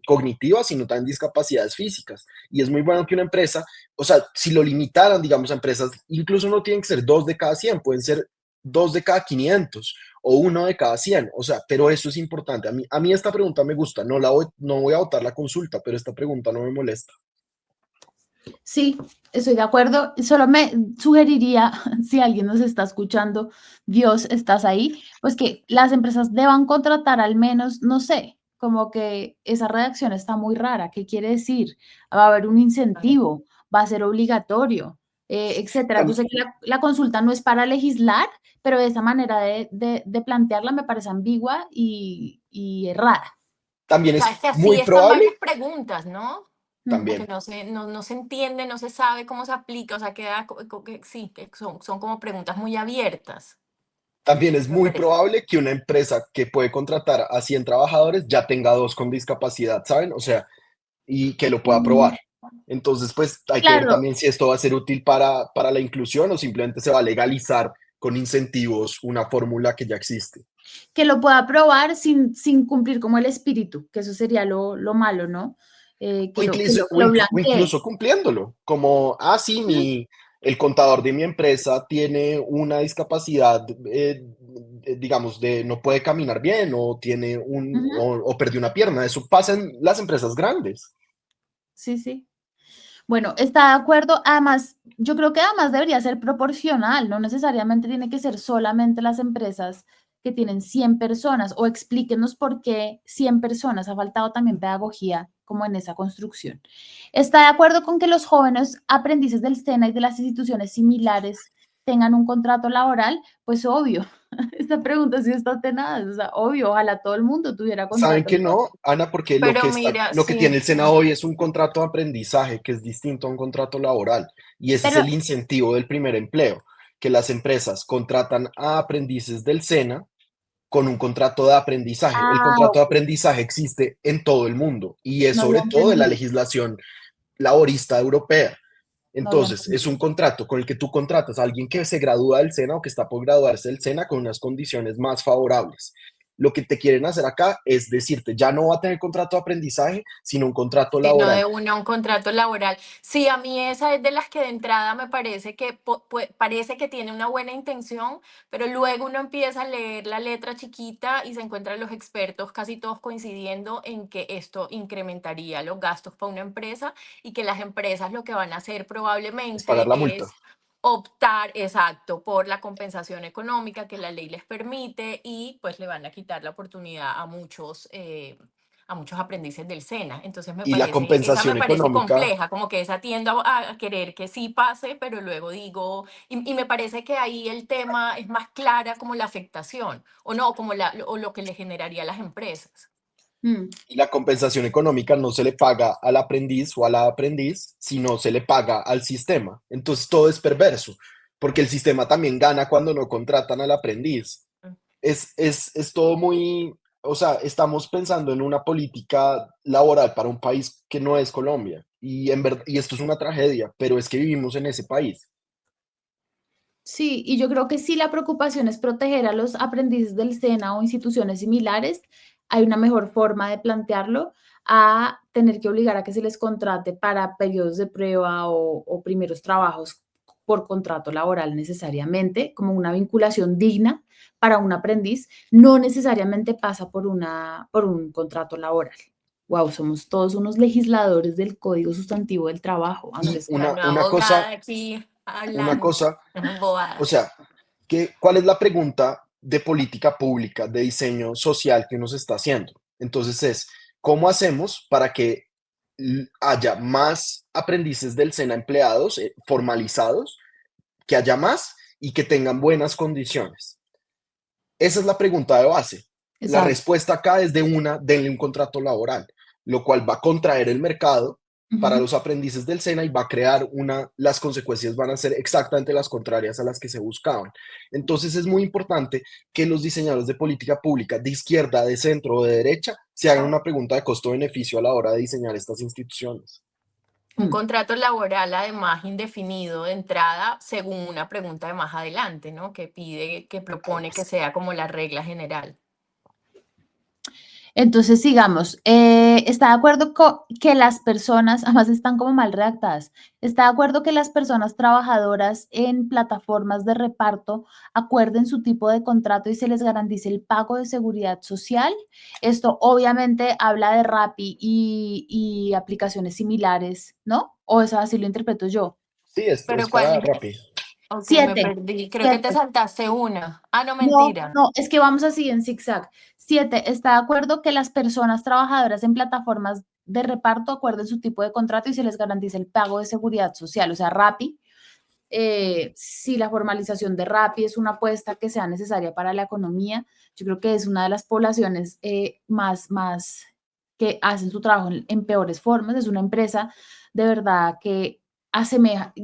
cognitivas, sino también discapacidades físicas. Y es muy bueno que una empresa, o sea, si lo limitaran, digamos, a empresas, incluso no tienen que ser 2 de cada 100, pueden ser 2 de cada 500 o 1 de cada 100, o sea, pero eso es importante. A mí esta pregunta me gusta, no voy a votar la consulta, pero esta pregunta no me molesta. Sí, estoy de acuerdo. Solo me sugeriría, si alguien nos está escuchando, Dios, estás ahí, pues que las empresas deban contratar al menos, no sé, como que esa redacción está muy rara. ¿Qué quiere decir? Va a haber un incentivo, va a ser obligatorio, etcétera. Yo Tam- sé que la consulta no es para legislar, pero esa manera de plantearla me parece ambigua y errada. También Sabes es que así muy están probable, varias preguntas, ¿no? Como que también, no se entiende, no se sabe cómo se aplica, o sea, sí, que son como preguntas muy abiertas, también es me muy parece. probable que una empresa que puede contratar a 100 trabajadores ya tenga 2 con discapacidad, ¿saben? O sea, y que lo pueda probar. Mm, Entonces, pues hay que ver claro. también si esto va a ser útil para la inclusión o simplemente se va a legalizar con incentivos una fórmula que ya existe. Que lo pueda aprobar sin cumplir como el espíritu, que eso sería lo malo, ¿no? O Que lo o blanquee. incluso cumpliéndolo, como, sí, el contador de mi empresa tiene una discapacidad, digamos, no puede caminar bien o, Ujú. o perdió una pierna. Eso pasa en las empresas grandes. Sí, sí. Bueno, está de acuerdo. Además, yo creo que además debería ser proporcional, no necesariamente tiene que ser solamente las empresas que tienen 100 personas o explíquenos por qué 100 personas. Ha faltado también pedagogía como en esa construcción. ¿Está de acuerdo con que los jóvenes aprendices del SENA y de las instituciones similares tengan un contrato laboral? Pues obvio. Esta pregunta sí está tenaz, o sea, obvio, ojalá todo el mundo tuviera ¿Saben contrato que laboral. no, Ana? Porque Pero mira, lo que tiene sí. el SENA hoy es un contrato de aprendizaje que es distinto a un contrato laboral. Y ese es Pero, el incentivo del primer empleo, que las empresas contratan a aprendices del SENA con un contrato de aprendizaje. El contrato de ok, aprendizaje existe en todo el mundo y es no había sobre todo de la entendido, legislación laborista europea. no había Entonces, es entendido. un contrato con el que tú contratas a alguien que se gradúa del SENA o que está por graduarse del SENA con unas condiciones más favorables. Lo que te quieren hacer acá es decirte, ya no va a tener contrato de aprendizaje, sino un contrato Sino laboral. de una un contrato laboral. Sí, a mí esa es de las que de entrada me parece que parece que tiene una buena intención, pero luego uno empieza a leer la letra chiquita y se encuentran los expertos casi todos coincidiendo en que esto incrementaría los gastos para una empresa y que las empresas lo que van a hacer Es pagar la probablemente multa. es optar, exacto, por la compensación económica que la ley les permite y pues le van a quitar la oportunidad a muchos aprendices del SENA. Entonces Y la esa me compensación parece económica, compleja, como que esa tiendo a querer que sí pase, pero luego digo, y me parece que ahí el tema es más clara como la afectación, o no, como o lo que le generaría a las empresas. Mm. y la compensación económica no se le paga al aprendiz o a la aprendiz, sino se le paga al sistema. Entonces todo es perverso, porque el sistema también gana cuando no contratan al aprendiz. Es todo muy, o sea, estamos pensando en una política laboral para un país que no es Colombia. Y, y esto es una tragedia, pero es que vivimos en ese país. Sí, y yo creo que si la preocupación es proteger a los aprendices del SENA o instituciones similares, hay una mejor forma de plantearlo a tener que obligar a que se les contrate para periodos de prueba o primeros trabajos por contrato laboral necesariamente, como una vinculación digna para un aprendiz, no necesariamente pasa por un contrato laboral. Wow, somos todos unos legisladores del Código Sustantivo del Trabajo, Y Andrés. La nueva abogada aquí una hablando, cosa, o bobadas. sea, ¿cuál es la pregunta de política pública, de diseño social que uno se está haciendo? Entonces ¿cómo hacemos para que haya más aprendices del SENA empleados formalizados, que haya más y que tengan buenas condiciones? Esa es la pregunta de base. La Exacto. respuesta acá es denle un contrato laboral, lo cual va a contraer el mercado para Ujú. los aprendices del SENA y va a crear las consecuencias van a ser exactamente las contrarias a las que se buscaban. Entonces es muy importante que los diseñadores de política pública de izquierda, de centro o de derecha se hagan una pregunta de costo-beneficio a la hora de diseñar estas instituciones. Un Mm. contrato laboral además indefinido de entrada según una pregunta de más adelante, ¿no? Que pide, que propone que sea como la regla general. Entonces, sigamos. ¿Está de acuerdo que las personas, además están como mal redactadas, está de acuerdo que las personas trabajadoras en plataformas de reparto acuerden su tipo de contrato y se les garantice el pago de seguridad social? Esto obviamente habla de Rappi y aplicaciones similares, ¿no? O eso así lo interpreto yo. Sí, Pero es para Rappi. ok, me 7, perdí. Creo que te 7. saltaste una. Ah, no, No, mentira. no, es que vamos así en zigzag. 7, ¿está de acuerdo que las personas trabajadoras en plataformas de reparto acuerden su tipo de contrato y se les garantice el pago de seguridad social? O sea, Rappi, si la formalización de Rappi es una apuesta que sea necesaria para la economía, yo creo que es una de las poblaciones más que hacen su trabajo en peores formas. Es una empresa de verdad que asemeja,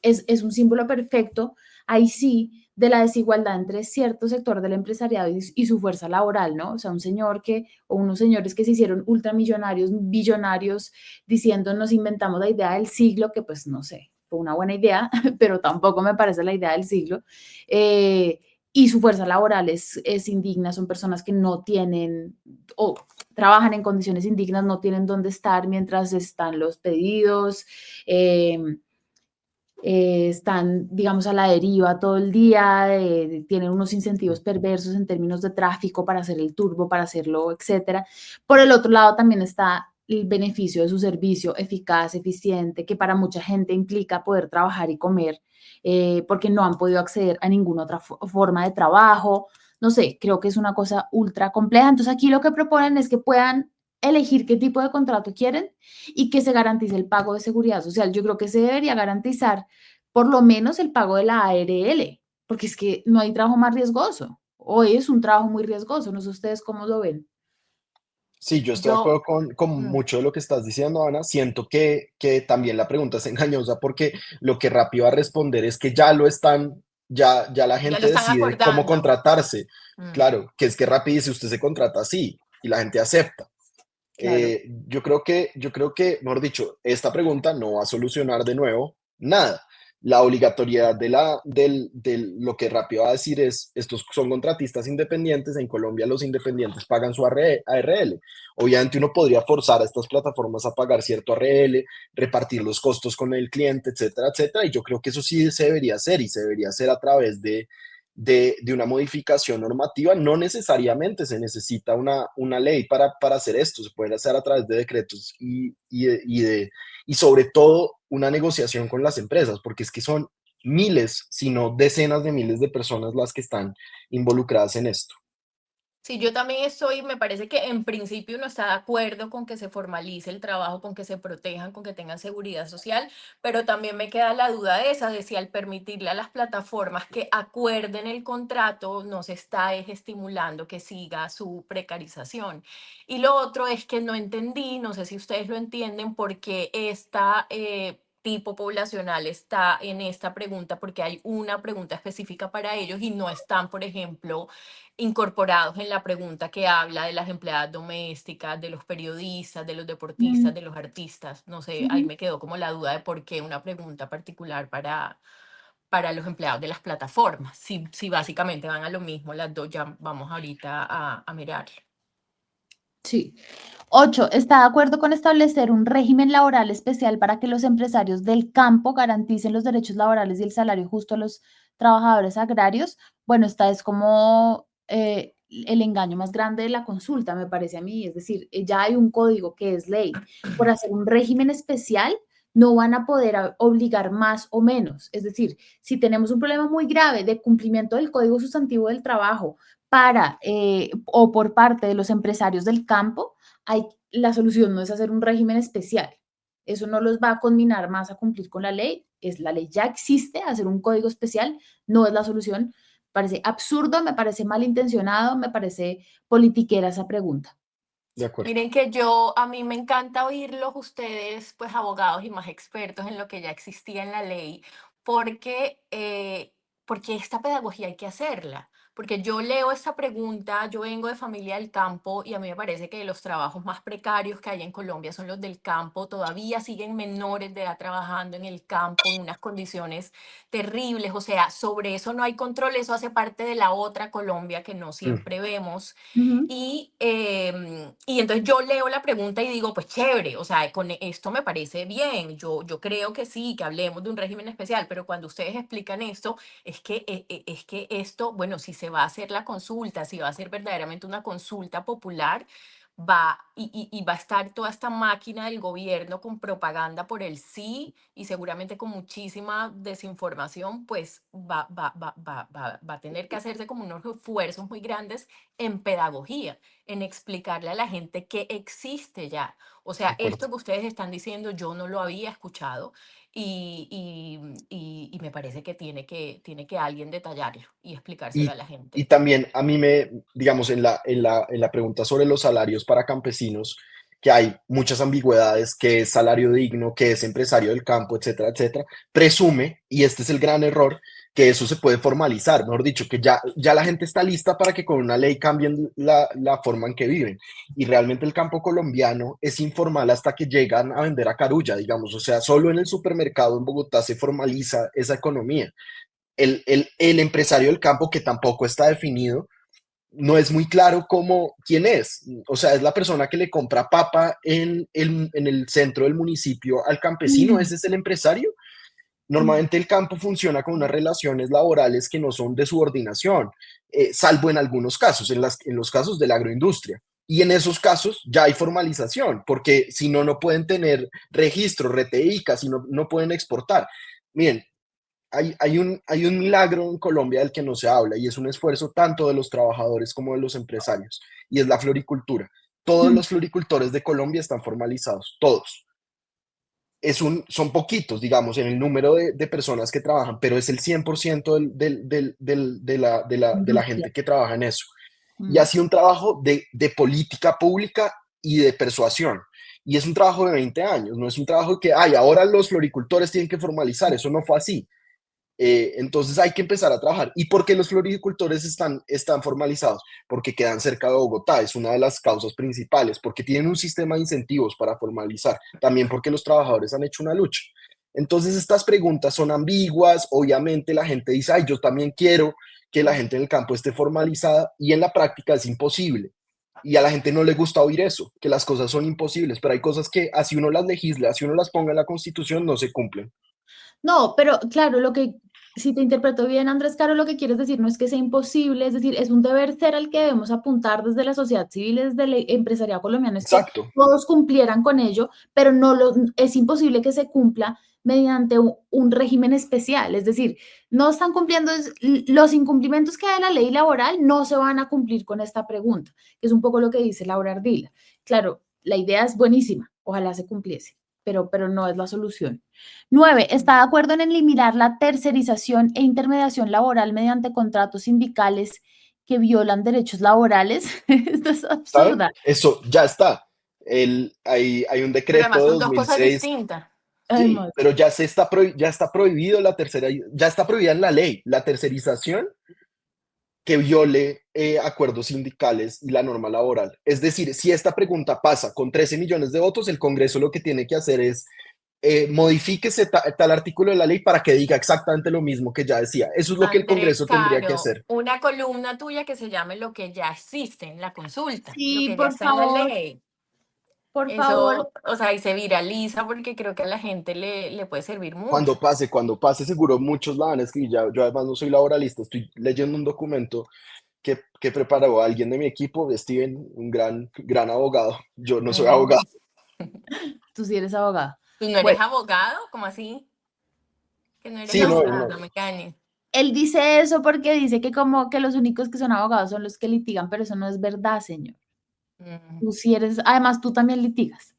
es un símbolo perfecto, ahí sí, de la desigualdad entre cierto sector del empresariado y su fuerza laboral, ¿no? O sea, un señor o unos señores que se hicieron ultramillonarios, billonarios, diciendo nos inventamos la idea del siglo, que pues no sé, fue una buena idea, pero tampoco me parece la idea del siglo. Y su fuerza laboral es indigna, son personas que no tienen o trabajan en condiciones indignas, no tienen dónde estar mientras están los pedidos, eh, están, digamos, a la deriva todo el día, tienen unos incentivos perversos en términos de tráfico para hacer el turbo, para hacerlo, etcétera. Por el otro lado también está el beneficio de su servicio eficaz, eficiente, que para mucha gente implica poder trabajar y comer, porque no han podido acceder a ninguna otra forma de trabajo. No sé, creo que es una cosa ultra compleja. Entonces aquí lo que proponen es que puedan elegir qué tipo de contrato quieren y que se garantice el pago de seguridad social. Yo creo que se debería garantizar por lo menos el pago de la ARL, porque es que no hay trabajo más riesgoso. Hoy es un trabajo muy riesgoso, no sé ustedes cómo lo ven. Sí, yo estoy de Yo, acuerdo con mm, mucho de lo que estás diciendo, Ana. Siento que también la pregunta es engañosa porque lo que Rappi va a responder es que ya lo están, ya la ya lo gente están decide cómo acordando. contratarse. Mm, Claro, que es que Rappi dice usted se contrata así y la gente acepta. Claro. Mejor dicho, esta pregunta no va a solucionar de nuevo nada. La obligatoriedad de lo que Rappi va a decir es, estos son contratistas independientes, en Colombia los independientes pagan su ARL. Obviamente uno podría forzar a estas plataformas a pagar cierto ARL, repartir los costos con el cliente, etcétera, etcétera, y yo creo que eso sí se debería hacer y se debería hacer a través de una modificación normativa. No necesariamente se necesita una ley para hacer esto, se puede hacer a través de decretos y sobre todo una negociación con las empresas, porque es que son miles, si no decenas de miles de personas las que están involucradas en esto. Sí, yo también estoy, me parece que en principio uno está de acuerdo con que se formalice el trabajo, con que se protejan, con que tengan seguridad social, pero también me queda la duda esa de si al permitirle a las plataformas que acuerden el contrato, no se está estimulando que siga su precarización. Y lo otro es que no entendí, no sé si ustedes lo entienden, por qué esta tipo poblacional está en esta pregunta, porque hay una pregunta específica para ellos y no están, por ejemplo, incorporados en la pregunta que habla de las empleadas domésticas, de los periodistas, de los deportistas, Mm, de los artistas. No sé, ahí ujú. me quedó como la duda de por qué una pregunta particular para los empleados de las plataformas. Si básicamente van a lo mismo, las dos ya vamos ahorita a mirarlo. Sí. 8. Está de acuerdo con establecer un régimen laboral especial para que los empresarios del campo garanticen los derechos laborales y el salario justo a los trabajadores agrarios. Bueno, esta es como el engaño más grande de la consulta, me parece a mí. Es decir, ya hay un código que es ley. Por hacer un régimen especial, no van a poder obligar más o menos. Es decir, si tenemos un problema muy grave de cumplimiento del Código Sustantivo del Trabajo para o por parte de los empresarios del campo, la solución no es hacer un régimen especial. Eso no los va a conminar más a cumplir con la ley. La ley ya existe, hacer un código especial no es la solución. Me parece absurdo, me parece malintencionado, me parece politiquera esa pregunta. De acuerdo. Miren que a mí me encanta oírlos ustedes, pues abogados y más expertos en lo que ya existía en la ley, porque, porque esta pedagogía hay que hacerla. Porque yo leo esta pregunta, yo vengo de familia del campo y a mí me parece que los trabajos más precarios que hay en Colombia son los del campo. Todavía siguen menores de edad trabajando en el campo en unas condiciones terribles. O sea, sobre eso no hay control, eso hace parte de la otra Colombia que no Mm, siempre vemos. Ujú. Y entonces yo leo la pregunta y digo, pues chévere, o sea, con esto me parece bien, yo creo que sí, que hablemos de un régimen especial, pero cuando ustedes explican esto, es que esto, bueno, si se va a hacer la consulta, si va a ser verdaderamente una consulta popular, y va a estar toda esta máquina del gobierno con propaganda por el sí y seguramente con muchísima desinformación, pues va a tener que hacerse como unos esfuerzos muy grandes en pedagogía, en explicarle a la gente que existe ya. O de sea, acuerdo. esto que ustedes están diciendo yo no lo había escuchado y me parece que tiene que alguien detallarlo y explicárselo a Y, la y gente. también a mí digamos, en la pregunta sobre los salarios para campesinos, que hay muchas ambigüedades, que es salario digno, que es empresario del campo, etcétera, etcétera, presume, y este es el gran error, que eso se puede formalizar, mejor dicho, que ya la gente está lista para que con una ley cambien la forma en que viven. Y realmente el campo colombiano es informal hasta que llegan a vender a carulla, digamos, o sea, solo en el supermercado en Bogotá se formaliza esa economía. El empresario del campo, que tampoco está definido, no es muy claro quién es. O sea, es la persona que le compra papa en el centro del municipio al campesino, Mm, ese es el empresario. mm, Normalmente el campo funciona con unas relaciones laborales que no son de subordinación, salvo en algunos casos, en los casos de la agroindustria. Y en esos casos ya hay formalización, porque si no, no pueden tener registro, RTICA, si no, no pueden exportar. Miren, hay un milagro en Colombia del que no se habla y es un esfuerzo tanto de los trabajadores como de los empresarios, y es la floricultura. Todos mm. los floricultores de Colombia están formalizados, todos. Son poquitos, digamos, en el número de personas que trabajan, pero es el 100% de la Industria. gente que trabaja en eso. Y Mm. ha sido un trabajo de política pública y de persuasión. Y es un trabajo de 20 años, no es un trabajo que, ay, ahora los floricultores tienen que formalizar, eso no fue así. Entonces hay que empezar a trabajar. ¿Y por qué los floricultores están formalizados? Porque quedan cerca de Bogotá, es una de las causas principales, porque tienen un sistema de incentivos para formalizar, también porque los trabajadores han hecho una lucha. Entonces estas preguntas son ambiguas, obviamente la gente dice, ay, yo también quiero que la gente en el campo esté formalizada, y en la práctica es imposible. Y a la gente no le gusta oír eso, que las cosas son imposibles, pero hay cosas que así uno las legisle, así uno las ponga en la Constitución, no se cumplen. No, pero claro, si te interpreto bien, Andrés Caro, lo que quieres decir no es que sea imposible, es decir, es un deber ser al que debemos apuntar desde la sociedad civil, desde el empresariado colombiano, es que Exacto. todos cumplieran con ello, pero es imposible que se cumpla mediante un régimen especial, es decir, no están cumpliendo, los incumplimientos que hay en la ley laboral no se van a cumplir con esta pregunta, que es un poco lo que dice Laura Ardila. Claro, la idea es buenísima, ojalá se cumpliese, pero no es la solución. 9. Está de acuerdo en eliminar la tercerización e intermediación laboral mediante contratos sindicales que violan derechos laborales. Esto es ¿Saben? absurda. Eso ya está. Hay un Pero decreto además de son dos dos mil cosas seis, distintas. sí, Además, pero ya está prohibido la tercera, ya está prohibida en la ley la tercerización que viole acuerdos sindicales y la norma laboral. Es decir, si esta pregunta pasa con 13 millones de votos, el Congreso lo que tiene que hacer es modifíquese tal artículo de la ley para que diga exactamente lo mismo que ya decía. Eso es lo que el Andrés Congreso tendría que Caro, hacer. una columna tuya que se llame lo que ya existe en la consulta, lo sí, que ya está en la ley. por favor. Eso, o sea, y se viraliza porque creo que a la gente le puede servir mucho. Cuando pase, seguro muchos la van a escribir. Yo además no soy laboralista, estoy leyendo un documento que preparó alguien de mi equipo, Steven, un gran abogado. Yo no soy abogado. Mm. Tú sí eres abogada. ¿Tú no eres Bueno, abogado? ¿Cómo así? Que no eres Sí, no, abogado, no. no me canes. él dice eso porque dice que como que los únicos que son abogados son los que litigan, pero eso no es verdad, señor. Mm. Tú sí eres, además tú también litigas.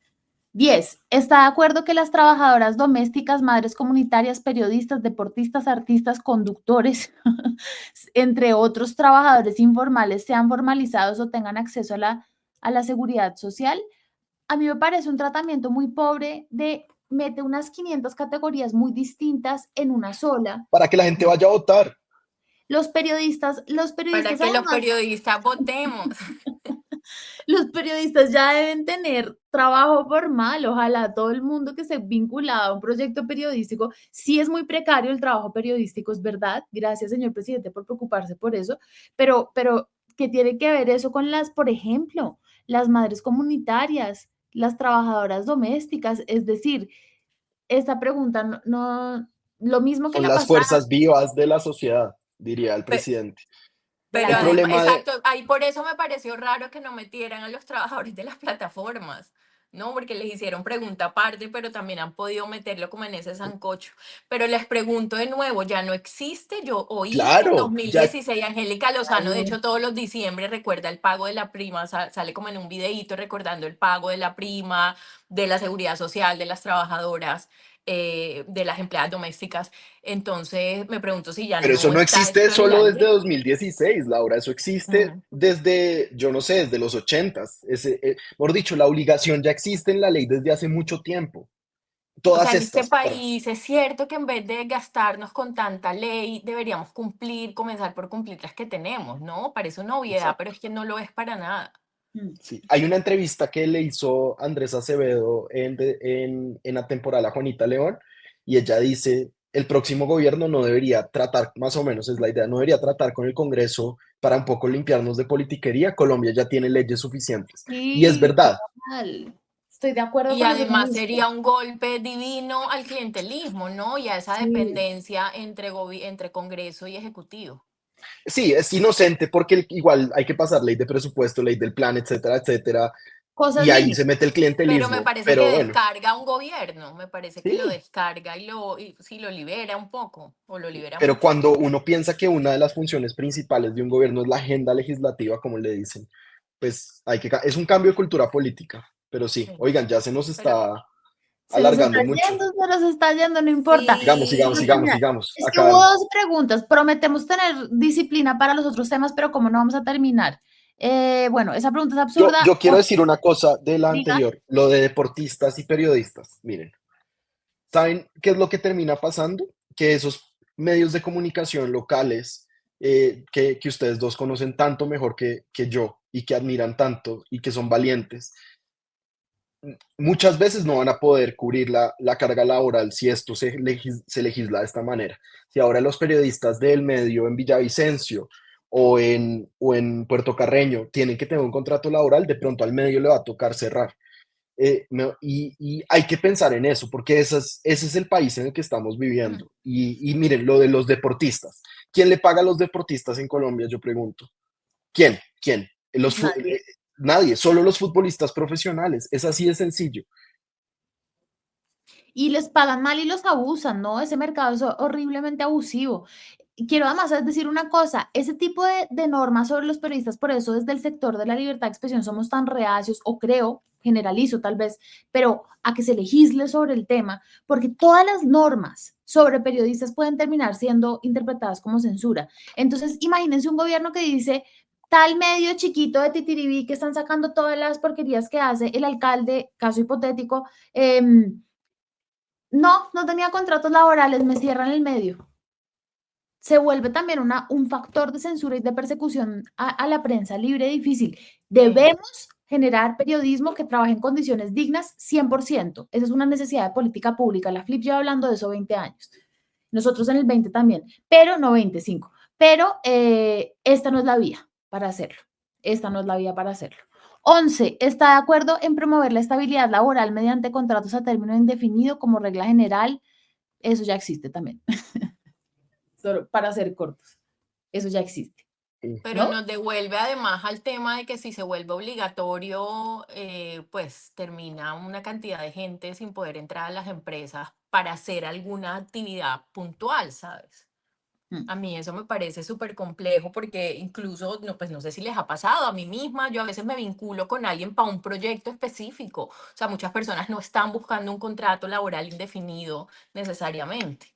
10. Está de acuerdo que las trabajadoras domésticas, madres comunitarias, periodistas, deportistas, artistas, conductores, entre otros trabajadores informales, sean formalizados o tengan acceso a la seguridad social. A mí me parece un tratamiento muy pobre de mete unas 500 categorías muy distintas en una sola. Para que la gente vaya a votar. Los Para periodistas que los además, periodistas votemos. los periodistas ya deben tener trabajo formal. Ojalá todo el mundo que esté vinculado a un proyecto periodístico. Sí es muy precario el trabajo periodístico, es verdad. Gracias, señor presidente, por preocuparse por eso. Pero ¿qué tiene que ver eso con por ejemplo, las madres comunitarias, las trabajadoras domésticas? Es decir, esta pregunta lo mismo que Son la las pasada fuerzas vivas de la sociedad, diría el Pe- presidente. de Pero El la además, problema de, exacto, ahí por eso me pareció raro que no metieran a los trabajadores de las plataformas, ¿no? Porque les hicieron pregunta aparte, pero también han podido meterlo como en ese sancocho. Pero les pregunto de nuevo, ya no existe. Yo oí que en claro, ya, 2016 Angélica Lozano, de no, hecho, todos los diciembre recuerda el pago de la prima, sale como en un videíto recordando el pago de la prima, de la seguridad social de las trabajadoras, de las empleadas domésticas. Entonces, me pregunto si ya pero eso no no está existe esto en la solo desde ley. 2016, Laura, eso existe Mm. desde, yo no sé, desde los 80s. Mejor dicho, la obligación ya existe en la ley desde hace mucho tiempo. O sea, todas en este estas, perdón. país es cierto que en vez de gastarnos con tanta ley, deberíamos comenzar por cumplir las que tenemos, ¿no? Parece una obviedad, pero Exacto. es que no lo es para nada. Mm. Sí. Hay una entrevista que le hizo Andrés Acevedo en la temporada a Juanita León, y ella dice, el próximo gobierno no debería tratar, más o menos es la idea, no debería tratar con el Congreso para un poco limpiarnos de politiquería. Colombia ya tiene leyes suficientes. Y es Sí, verdad. total. Estoy de acuerdo Y con eso que además dices. sería un golpe divino al clientelismo, ¿no? Y a esa Sí, dependencia entre Congreso y Ejecutivo. Sí, es inocente porque igual hay que pasar ley de presupuesto, ley del plan, etcétera, etcétera, cosas y ahí se mínimas. mete el Pero me clientelismo, parece que pero bueno, descarga a un gobierno, me parece que lo sí. descarga y sí lo libera un poco, o lo libera Pero mucho. cuando uno piensa que una de las funciones principales de un gobierno es la agenda legislativa, como le dicen, pues es un cambio de cultura política. Pero sí, Sí. oigan, ya se nos Pero está alargando mucho. Se nos está yendo, no importa. Sigamos, sigamos, Vamos a sí, sigamos, terminar. sigamos. Es que hubo Acá dos preguntas. Prometemos tener disciplina para los otros temas, pero como no vamos a terminar. Bueno, esa pregunta es absurda. yo quiero decir una cosa de la Diga. anterior, lo de deportistas y periodistas. Miren, ¿saben qué es lo que termina pasando? Que esos medios de comunicación locales que ustedes dos conocen tanto mejor que yo y que admiran tanto y que son valientes, muchas veces no van a poder cubrir la carga laboral si esto se legisla de esta manera. Si ahora los periodistas del medio en Villavicencio o en Puerto Carreño tienen que tener un contrato laboral, de pronto al medio le va a tocar cerrar. Y hay que pensar en eso, porque ese es el país en el que estamos mm, viviendo. Y miren, lo de los deportistas. ¿Quién le paga a los deportistas en Colombia? Yo pregunto. ¿Quién? ¿Quién? Nadie. Nadie, solo los futbolistas profesionales. Es así de sencillo. Y les pagan mal y los abusan, ¿no? Ese mercado es horriblemente abusivo. Y quiero además decir una cosa, ese tipo de normas sobre los periodistas, por eso desde el sector de la libertad de expresión somos tan reacios, o creo, generalizo tal vez, pero a que se legisle sobre el tema, porque todas las normas sobre periodistas pueden terminar siendo interpretadas como censura. Entonces, imagínense un gobierno que dice, tal medio chiquito de Titiribí que están sacando todas las porquerías que hace el alcalde, caso hipotético, no tenía contratos laborales, me cierran el medio. Se vuelve también un factor de censura y de persecución a la prensa libre difícil. sí. Debemos generar periodismo que trabaje en condiciones dignas 100%. Esa es una necesidad de política pública. La FLIP lleva hablando de eso 20 años. Nosotros en el 20 también, pero no 25. Pero esta no es la vía para hacerlo. Esta no es la vía para hacerlo. 11. ¿Está de acuerdo en promover la estabilidad laboral mediante contratos a término indefinido como regla general? Eso ya existe también. Solo para ser cortos. Eso ya existe, Pero ¿no? nos devuelve además al tema de que si se vuelve obligatorio, pues termina una cantidad de gente sin poder entrar a las empresas para hacer alguna actividad puntual, ¿sabes? Mm. A mí eso me parece súper complejo porque incluso, no, pues no sé si les ha pasado, a mí misma, yo a veces me vinculo con alguien para un proyecto específico. O sea, muchas personas no están buscando un contrato laboral indefinido necesariamente.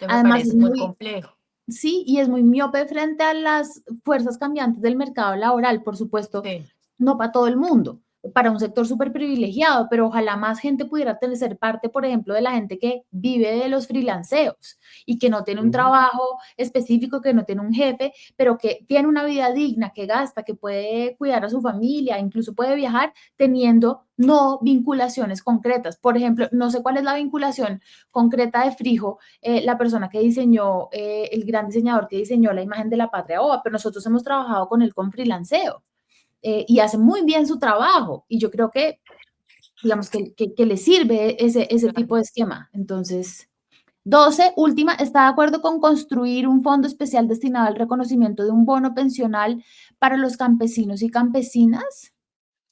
Entonces me Además, es parece muy muy, complejo. sí, y es muy miope frente a las fuerzas cambiantes del mercado laboral, por supuesto, Sí. no para todo el mundo, para un sector súper privilegiado, pero ojalá más gente pudiera ser parte, por ejemplo, de la gente que vive de los freelanceos y que no tiene un Ujú. trabajo específico, que no tiene un jefe, pero que tiene una vida digna, que gasta, que puede cuidar a su familia, incluso puede viajar teniendo no vinculaciones concretas. Por ejemplo, no sé cuál es la vinculación concreta de Frijo, la persona que diseñó, el gran diseñador que diseñó la imagen de la patria ova, pero nosotros hemos trabajado con él con freelanceo y hace muy bien su trabajo y yo creo que, digamos, que le sirve ese tipo de esquema. Entonces, 12, última, ¿está de acuerdo con construir un fondo especial destinado al reconocimiento de un bono pensional para los campesinos y campesinas?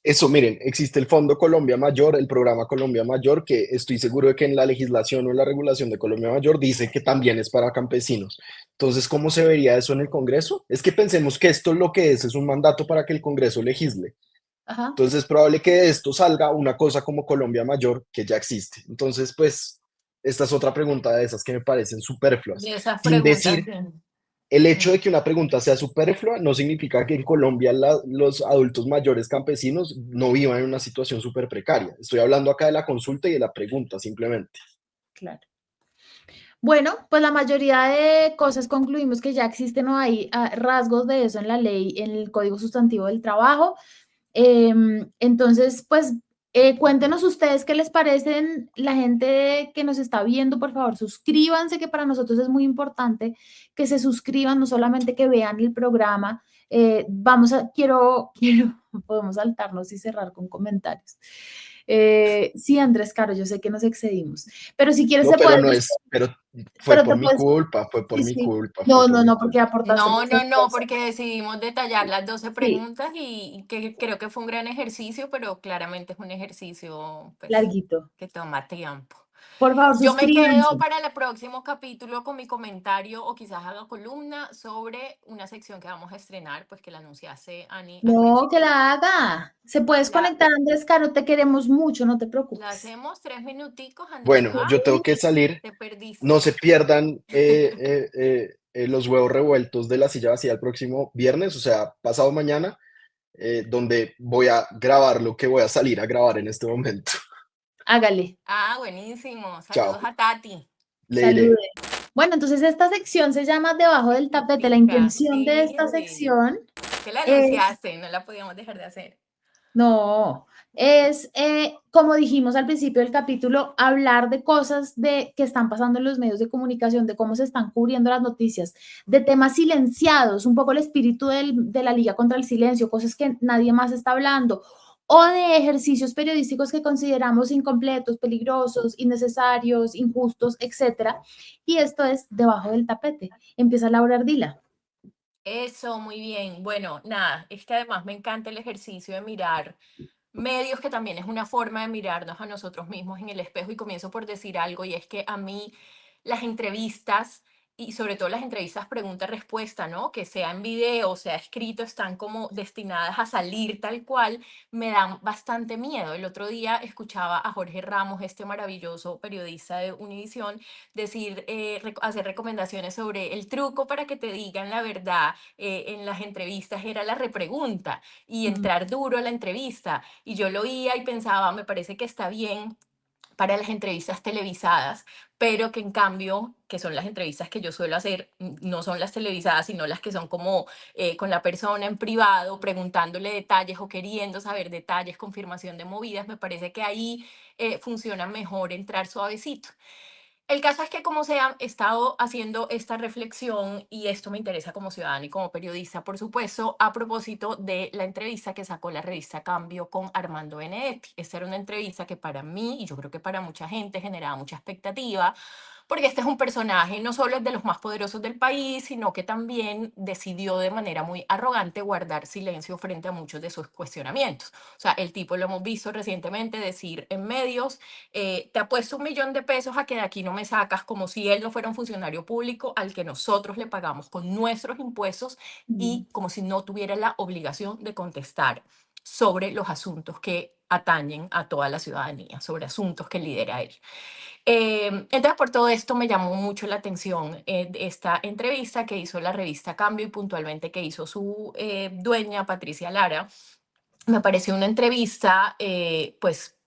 Eso, miren, existe el Fondo Colombia Mayor, el programa Colombia Mayor, que estoy seguro de que en la legislación o en la regulación de Colombia Mayor dice que también es para campesinos. Entonces, ¿cómo se vería eso en el Congreso? Es que pensemos que esto lo que es un mandato para que el Congreso legisle. Ajá. Entonces, es probable que de esto salga una cosa como Colombia Mayor, que ya existe. Entonces, pues, esta es otra pregunta de esas que me parecen superfluas. De esas Sin preguntas. decir, El hecho de que una pregunta sea superflua no significa que en Colombia los adultos mayores campesinos no vivan en una situación súper precaria. Estoy hablando acá de la consulta y de la pregunta simplemente. Claro. Bueno, pues la mayoría de cosas concluimos que ya existen o hay rasgos de eso en la ley, en el Código Sustantivo del Trabajo. Entonces, pues cuéntenos ustedes qué les parecen, la gente que nos está viendo, por favor, suscríbanse, que para nosotros es muy importante que se suscriban, no solamente que vean el programa. Quiero, podemos saltarnos y cerrar con comentarios. Sí, Andrés, Caro, yo sé que nos excedimos, pero si quieres No, se pero puede, no es, pero fue pero te por mi puedes, culpa, fue por sí, mi sí. culpa, fue No, por no, mi no, porque culpa. aportaste No, muchas no, no, cosas. porque decidimos detallar las 12 Sí, preguntas y que creo que fue un gran ejercicio, pero claramente es un ejercicio pues larguito. que toma tiempo. Por favor, Yo me quedo suscríbanse. para el próximo capítulo con mi comentario o quizás haga columna sobre una sección que vamos a estrenar, pues que la anunciaste, Ani, al No, que principio. la haga. Se puedes La, conectar, Andrés Caro, te queremos mucho, no te la preocupes. hacemos 3 minuticos, André se Bueno, va, yo tengo que salir. te No perdiste. se pierdan los huevos revueltos de la silla vacía el próximo viernes, o sea, pasado mañana, donde voy a grabar lo que voy a salir a grabar en este momento. Hágale, Ah, buenísimo. Chao, Saludos a Tati. le diré. salude. Bueno, entonces esta sección se llama Debajo del tapete. La Pica, intención de sí, esta sección que la es, anunciaste, no la podíamos dejar de hacer. no, es, como dijimos al principio del capítulo, hablar de cosas que están pasando en los medios de comunicación, de cómo se están cubriendo las noticias, de temas silenciados, un poco el espíritu de la Liga contra el Silencio, cosas que nadie más está hablando, o de ejercicios periodísticos que consideramos incompletos, peligrosos, innecesarios, injustos, etcétera. Y esto es Debajo del tapete. Empieza Laura Ardila. Eso, muy bien. Bueno, nada, es que además me encanta el ejercicio de mirar medios, que también es una forma de mirarnos a nosotros mismos en el espejo, y comienzo por decir algo, y es que a mí las entrevistas, y sobre todo las entrevistas pregunta-respuesta, ¿no? Que sea en video o sea escrito, están como destinadas a salir tal cual, me dan bastante miedo. El otro día escuchaba a Jorge Ramos, este maravilloso periodista de Univisión, decir, hacer recomendaciones sobre el truco para que te digan la verdad en las entrevistas era la repregunta y entrar duro a la entrevista. Y yo lo oía y pensaba, me parece que está bien para las entrevistas televisadas, pero que en cambio, que son las entrevistas que yo suelo hacer, no son las televisadas, sino las que son como con la persona en privado, preguntándole detalles o queriendo saber detalles, confirmación de movidas, me parece que ahí funciona mejor entrar suavecito. El caso es que como sea, he estado haciendo esta reflexión y esto me interesa como ciudadana y como periodista, por supuesto, a propósito de la entrevista que sacó la revista Cambio con Armando Benedetti. Esta era una entrevista que para mí, y yo creo que para mucha gente, generaba mucha expectativa, porque este es un personaje, no solo es de los más poderosos del país, sino que también decidió de manera muy arrogante guardar silencio frente a muchos de sus cuestionamientos. O sea, el tipo lo hemos visto recientemente decir en medios, te apuesto 1 millón de pesos a que de aquí no me sacas, como si él no fuera un funcionario público al que nosotros le pagamos con nuestros impuestos y como si no tuviera la obligación de contestar sobre los asuntos que atañen a toda la ciudadanía, sobre asuntos que lidera él. Entonces, por todo esto me llamó mucho la atención esta entrevista que hizo la revista Cambio y puntualmente que hizo su dueña, Patricia Lara. Me pareció una entrevista, pues,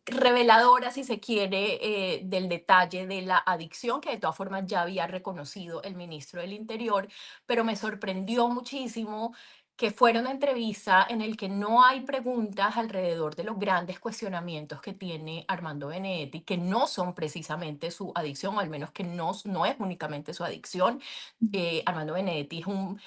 reveladora, si se quiere, del detalle de la adicción, que de todas formas ya había reconocido el ministro del Interior, pero me sorprendió muchísimo que fuera una entrevista en el que no hay preguntas alrededor de los grandes cuestionamientos que tiene Armando Benedetti, que no son precisamente su adicción, o al menos que no es únicamente su adicción. Armando Benedetti es un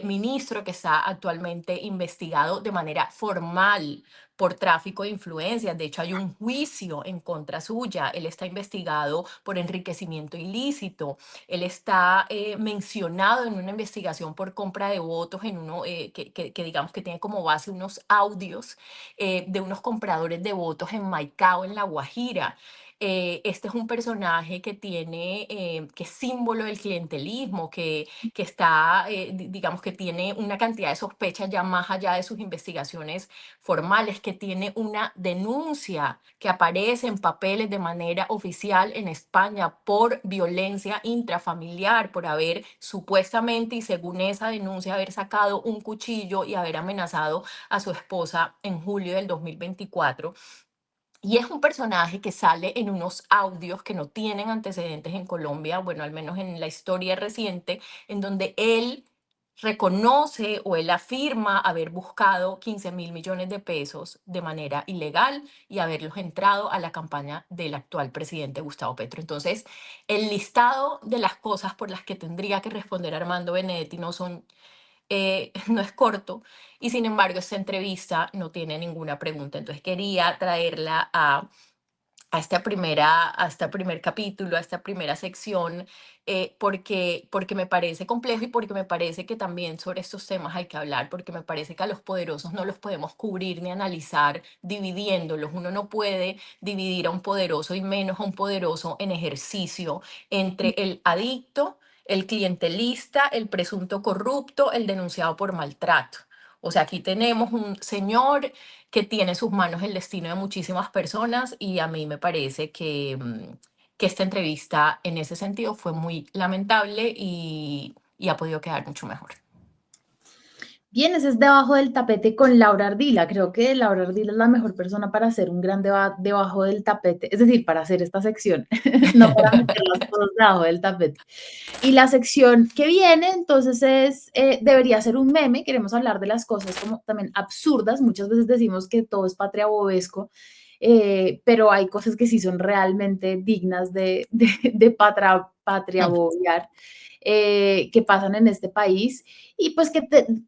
ministro que está actualmente investigado de manera formal por tráfico de influencias. De hecho, hay un juicio en contra suya. Él está investigado por enriquecimiento ilícito. Él está mencionado en una investigación por compra de votos en uno que digamos que tiene como base unos audios de unos compradores de votos en Maicao, en La Guajira. Este es un personaje que que es símbolo del clientelismo, que está, digamos que tiene una cantidad de sospechas ya más allá de sus investigaciones formales, que tiene una denuncia que aparece en papeles de manera oficial en España por violencia intrafamiliar, por haber supuestamente y según esa denuncia haber sacado un cuchillo y haber amenazado a su esposa en julio del 2024. Y es un personaje que sale en unos audios que no tienen antecedentes en Colombia, bueno, al menos en la historia reciente, en donde él reconoce o él afirma haber buscado 15.000 millones de pesos de manera ilegal y haberlos entrado a la campaña del actual presidente Gustavo Petro. Entonces, el listado de las cosas por las que tendría que responder Armando Benedetti no es corto, y sin embargo esta entrevista no tiene ninguna pregunta. Entonces quería traerla a este primer capítulo, a esta primera sección, porque me parece complejo y porque me parece que también sobre estos temas hay que hablar, porque me parece que a los poderosos no los podemos cubrir ni analizar dividiéndolos. Uno no puede dividir a un poderoso y menos a un poderoso en ejercicio entre el adicto, el clientelista, el presunto corrupto, el denunciado por maltrato. O sea, aquí tenemos un señor que tiene en sus manos el destino de muchísimas personas y a mí me parece que esta entrevista en ese sentido fue muy lamentable y ha podido quedar mucho mejor. Bien, ese es Debajo del Tapete con Laura Ardila. Creo que Laura Ardila es la mejor persona para hacer un gran debate debajo del tapete, es decir, para hacer esta sección, no para meter las cosas debajo del tapete. Y la sección que viene, entonces, debería ser un meme. Queremos hablar de las cosas como también absurdas. Muchas veces decimos que todo es patria bobesco, pero hay cosas que sí son realmente dignas de patria bobear, que pasan en este país y pues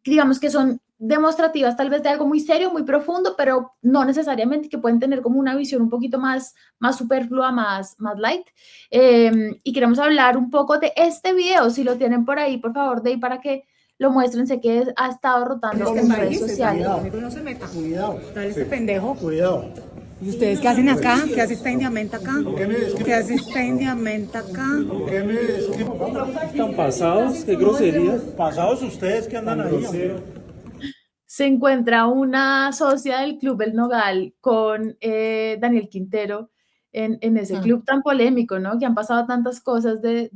digamos que son demostrativas tal vez de algo muy serio, muy profundo, pero no necesariamente, que pueden tener como una visión un poquito más superflua, más light. Y queremos hablar un poco de este video. Si lo tienen por ahí, por favor, de ahí para que lo muestren. Sé que ha estado rotando en redes sociales. Cuidado, no se meta. Cuidado. Dale ese pendejo. Cuidado. ¿Y ustedes qué hacen acá? ¿Qué hace esta indiamenta acá? ¿Qué hace esta indiamenta acá? ¿Están pasados? ¿Qué groserías? Pasados ustedes que andan ahí. Se encuentra una socia del Club El Nogal con Daniel Quintero en ese club tan polémico, ¿no? Que han pasado tantas cosas de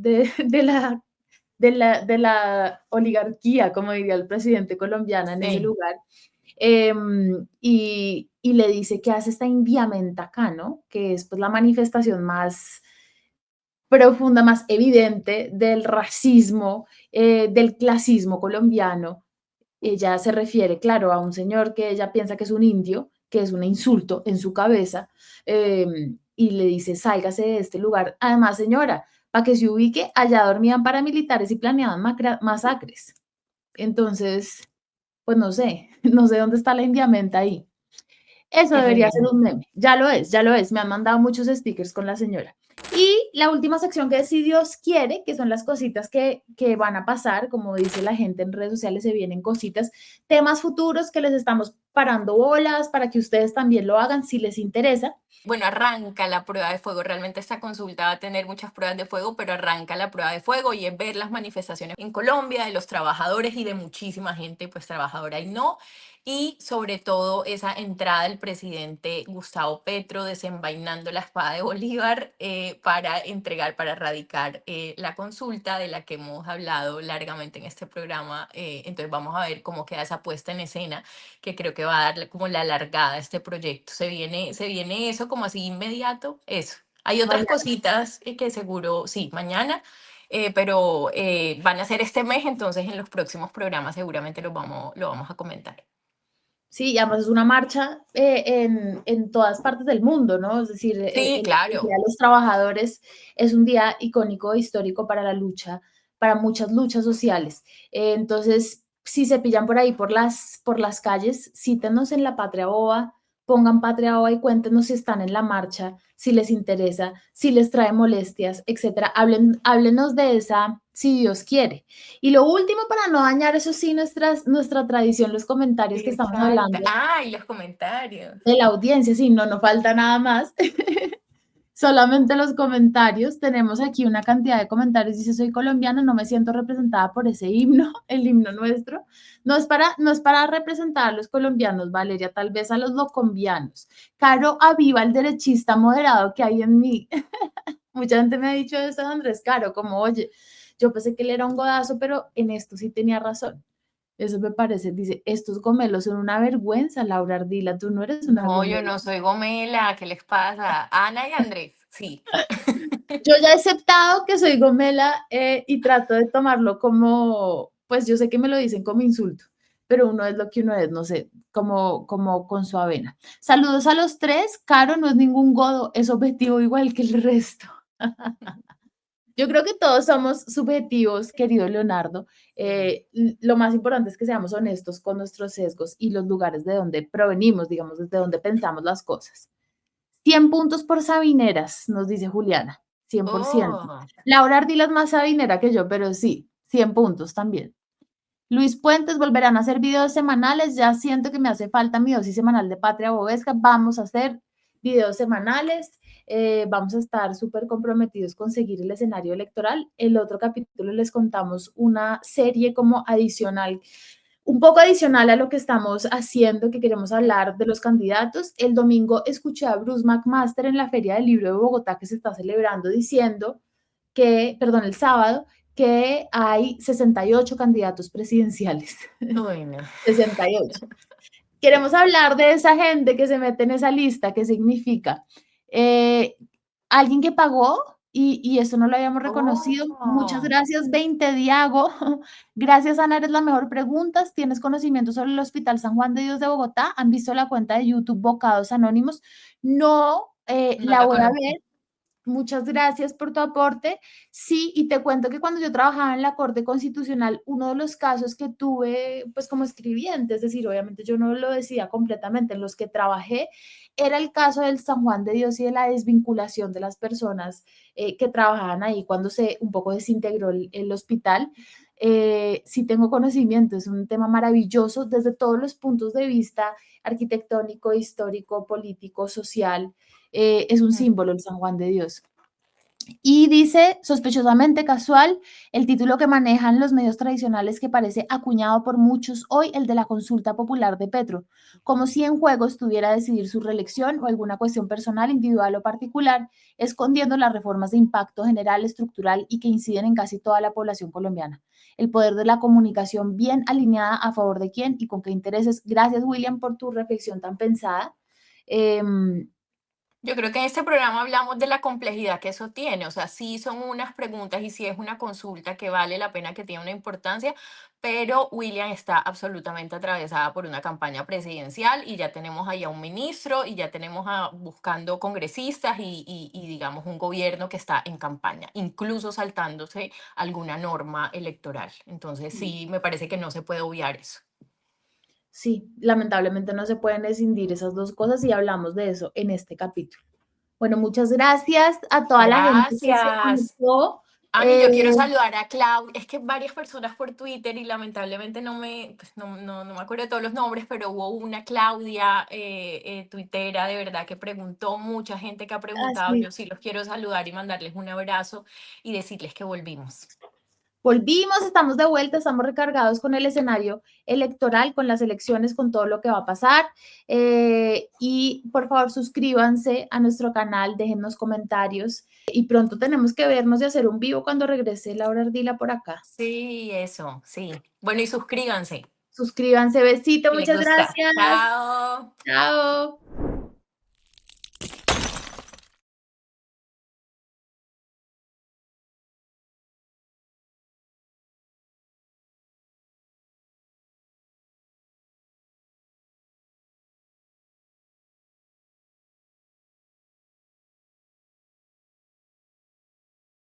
la oligarquía, como diría el presidente colombiano en ese lugar. Y le dice que hace esta indiamenta acá, ¿no? Que es pues la manifestación más profunda, más evidente del racismo, del clasismo colombiano. Ella se refiere, claro, a un señor que ella piensa que es un indio, que es un insulto en su cabeza, y le dice, sálgase de este lugar. Además, señora, para que se ubique, allá dormían paramilitares y planeaban masacres. Entonces, pues no sé dónde está la indiamenta ahí. Eso debería ser un meme. Ya lo es. Me han mandado muchos stickers con la señora. Y la última sección, que es Si Dios quiere, que son las cositas que van a pasar, como dice la gente en redes sociales, se vienen cositas, temas futuros que les estamos parando bolas para que ustedes también lo hagan si les interesa. Bueno, arranca la prueba de fuego. Realmente esta consulta va a tener muchas pruebas de fuego, pero arranca la prueba de fuego y es ver las manifestaciones en Colombia de los trabajadores y de muchísima gente, pues trabajadora y no. Y sobre todo esa entrada del presidente Gustavo Petro desenvainando la espada de Bolívar para erradicar la consulta de la que hemos hablado largamente en este programa. Entonces vamos a ver cómo queda esa puesta en escena, que creo que va a darle como la largada a este proyecto. Se viene eso como así inmediato, eso. Hay otras cositas que seguro, sí, mañana, pero van a ser este mes, entonces en los próximos programas seguramente lo vamos a comentar. Sí, y además es una marcha en todas partes del mundo, ¿no? Es decir, sí, claro. el Día de los Trabajadores es un día icónico, histórico para la lucha, para muchas luchas sociales. Entonces, si se pillan por ahí por las calles, cítenos en La Patria Boba, pongan Patria Boba y cuéntenos si están en la marcha, si les interesa, si les trae molestias, etcétera. Háblenos de esa, si Dios quiere. Y lo último, para no dañar, eso sí, nuestra tradición, los comentarios que estamos hablando. Y los comentarios. De la audiencia, sí, no falta nada más. solamente los comentarios. Tenemos aquí una cantidad de comentarios. Dice, soy colombiana, no me siento representada por ese himno, el himno nuestro. No es para representar a los colombianos, Valeria, tal vez a los locombianos. Caro aviva el derechista moderado que hay en mí. Mucha gente me ha dicho eso de Andrés Caro, como, oye, yo pensé que él era un godazo, pero en esto sí tenía razón. Eso me parece, dice, estos gomelos son una vergüenza, Laura Ardila, tú no eres una No, yo gomela. no soy gomela, ¿qué les pasa? Ana y Andrés, sí. Yo ya he aceptado que soy gomela y trato de tomarlo como, pues yo sé que me lo dicen como insulto, pero uno es lo que uno es, no sé, como con su avena. Saludos a los tres, Caro no es ningún godo, es objetivo igual que el resto. Yo creo que todos somos subjetivos, querido Leonardo. Lo más importante es que seamos honestos con nuestros sesgos y los lugares de donde provenimos, digamos, desde donde pensamos las cosas. 100 puntos por sabineras, nos dice Juliana, 100%. Oh, Laura Ardila es más sabinera que yo, pero sí, 100 puntos también. Luis Puentes, volverán a hacer videos semanales. Ya siento que me hace falta mi dosis semanal de Patria Bobesca. Vamos a hacer videos semanales. Vamos a estar súper comprometidos con seguir el escenario electoral. El otro capítulo les contamos una serie como adicional, un poco adicional a lo que estamos haciendo, que queremos hablar de los candidatos. El domingo escuché a Bruce McMaster en la Feria del Libro de Bogotá que se está celebrando diciendo que, perdón, el sábado, que hay 68 candidatos presidenciales. bueno. 68. Queremos hablar de esa gente que se mete en esa lista, ¿qué significa? Alguien que pagó y eso no lo habíamos reconocido. Muchas Oh, gracias, 20 Diago. Gracias, Ana, eres la mejor pregunta. ¿Tienes conocimiento sobre el Hospital San Juan de Dios de Bogotá? ¿Han visto la cuenta de YouTube Bocados Anónimos? No, no la la voy a conozco. ver. Muchas gracias por tu aporte. Sí, y te cuento que cuando yo trabajaba en la Corte Constitucional, uno de los casos que tuve, pues como escribiente, es decir, obviamente yo no lo decía completamente, en los que trabajé, era el caso del San Juan de Dios y de la desvinculación de las personas que trabajaban ahí cuando se un poco desintegró el hospital. Sí tengo conocimiento, es un tema maravilloso desde todos los puntos de vista arquitectónico, histórico, político, social. Es un símbolo el San Juan de Dios. Y dice, sospechosamente casual, el título que manejan los medios tradicionales que parece acuñado por muchos hoy, el de la consulta popular de Petro, como si en juego estuviera a decidir su reelección o alguna cuestión personal, individual o particular, escondiendo las reformas de impacto general, estructural y que inciden en casi toda la población colombiana. El poder de la comunicación bien alineada a favor de quién y con qué intereses. Gracias, William, por tu reflexión tan pensada. Yo creo que en este programa hablamos de la complejidad que eso tiene, o sea, sí son unas preguntas y sí es una consulta que vale la pena, que tiene una importancia, pero William está absolutamente atravesada por una campaña presidencial y ya tenemos allá un ministro y ya tenemos buscando congresistas y digamos un gobierno que está en campaña, incluso saltándose alguna norma electoral. Entonces sí, me parece que no se puede obviar eso. Sí, lamentablemente no se pueden escindir esas dos cosas y hablamos de eso en este capítulo. Bueno, muchas gracias a toda la gente que se Gracias. conectó. Ani, yo quiero saludar a Claudia. Es que varias personas por Twitter y lamentablemente no me acuerdo de todos los nombres, pero hubo una Claudia tuitera de verdad que preguntó, mucha gente que ha preguntado. Sí. Yo sí los quiero saludar y mandarles un abrazo y decirles que volvimos. Volvimos, estamos de vuelta, estamos recargados con el escenario electoral, con las elecciones, con todo lo que va a pasar. Y por favor, suscríbanse a nuestro canal, déjennos comentarios. Y pronto tenemos que vernos y hacer un vivo cuando regrese Laura Ardila por acá. Sí, eso, sí. Bueno, y suscríbanse. Suscríbanse, besito, Si les muchas gusta. gracias. Chao. Chao.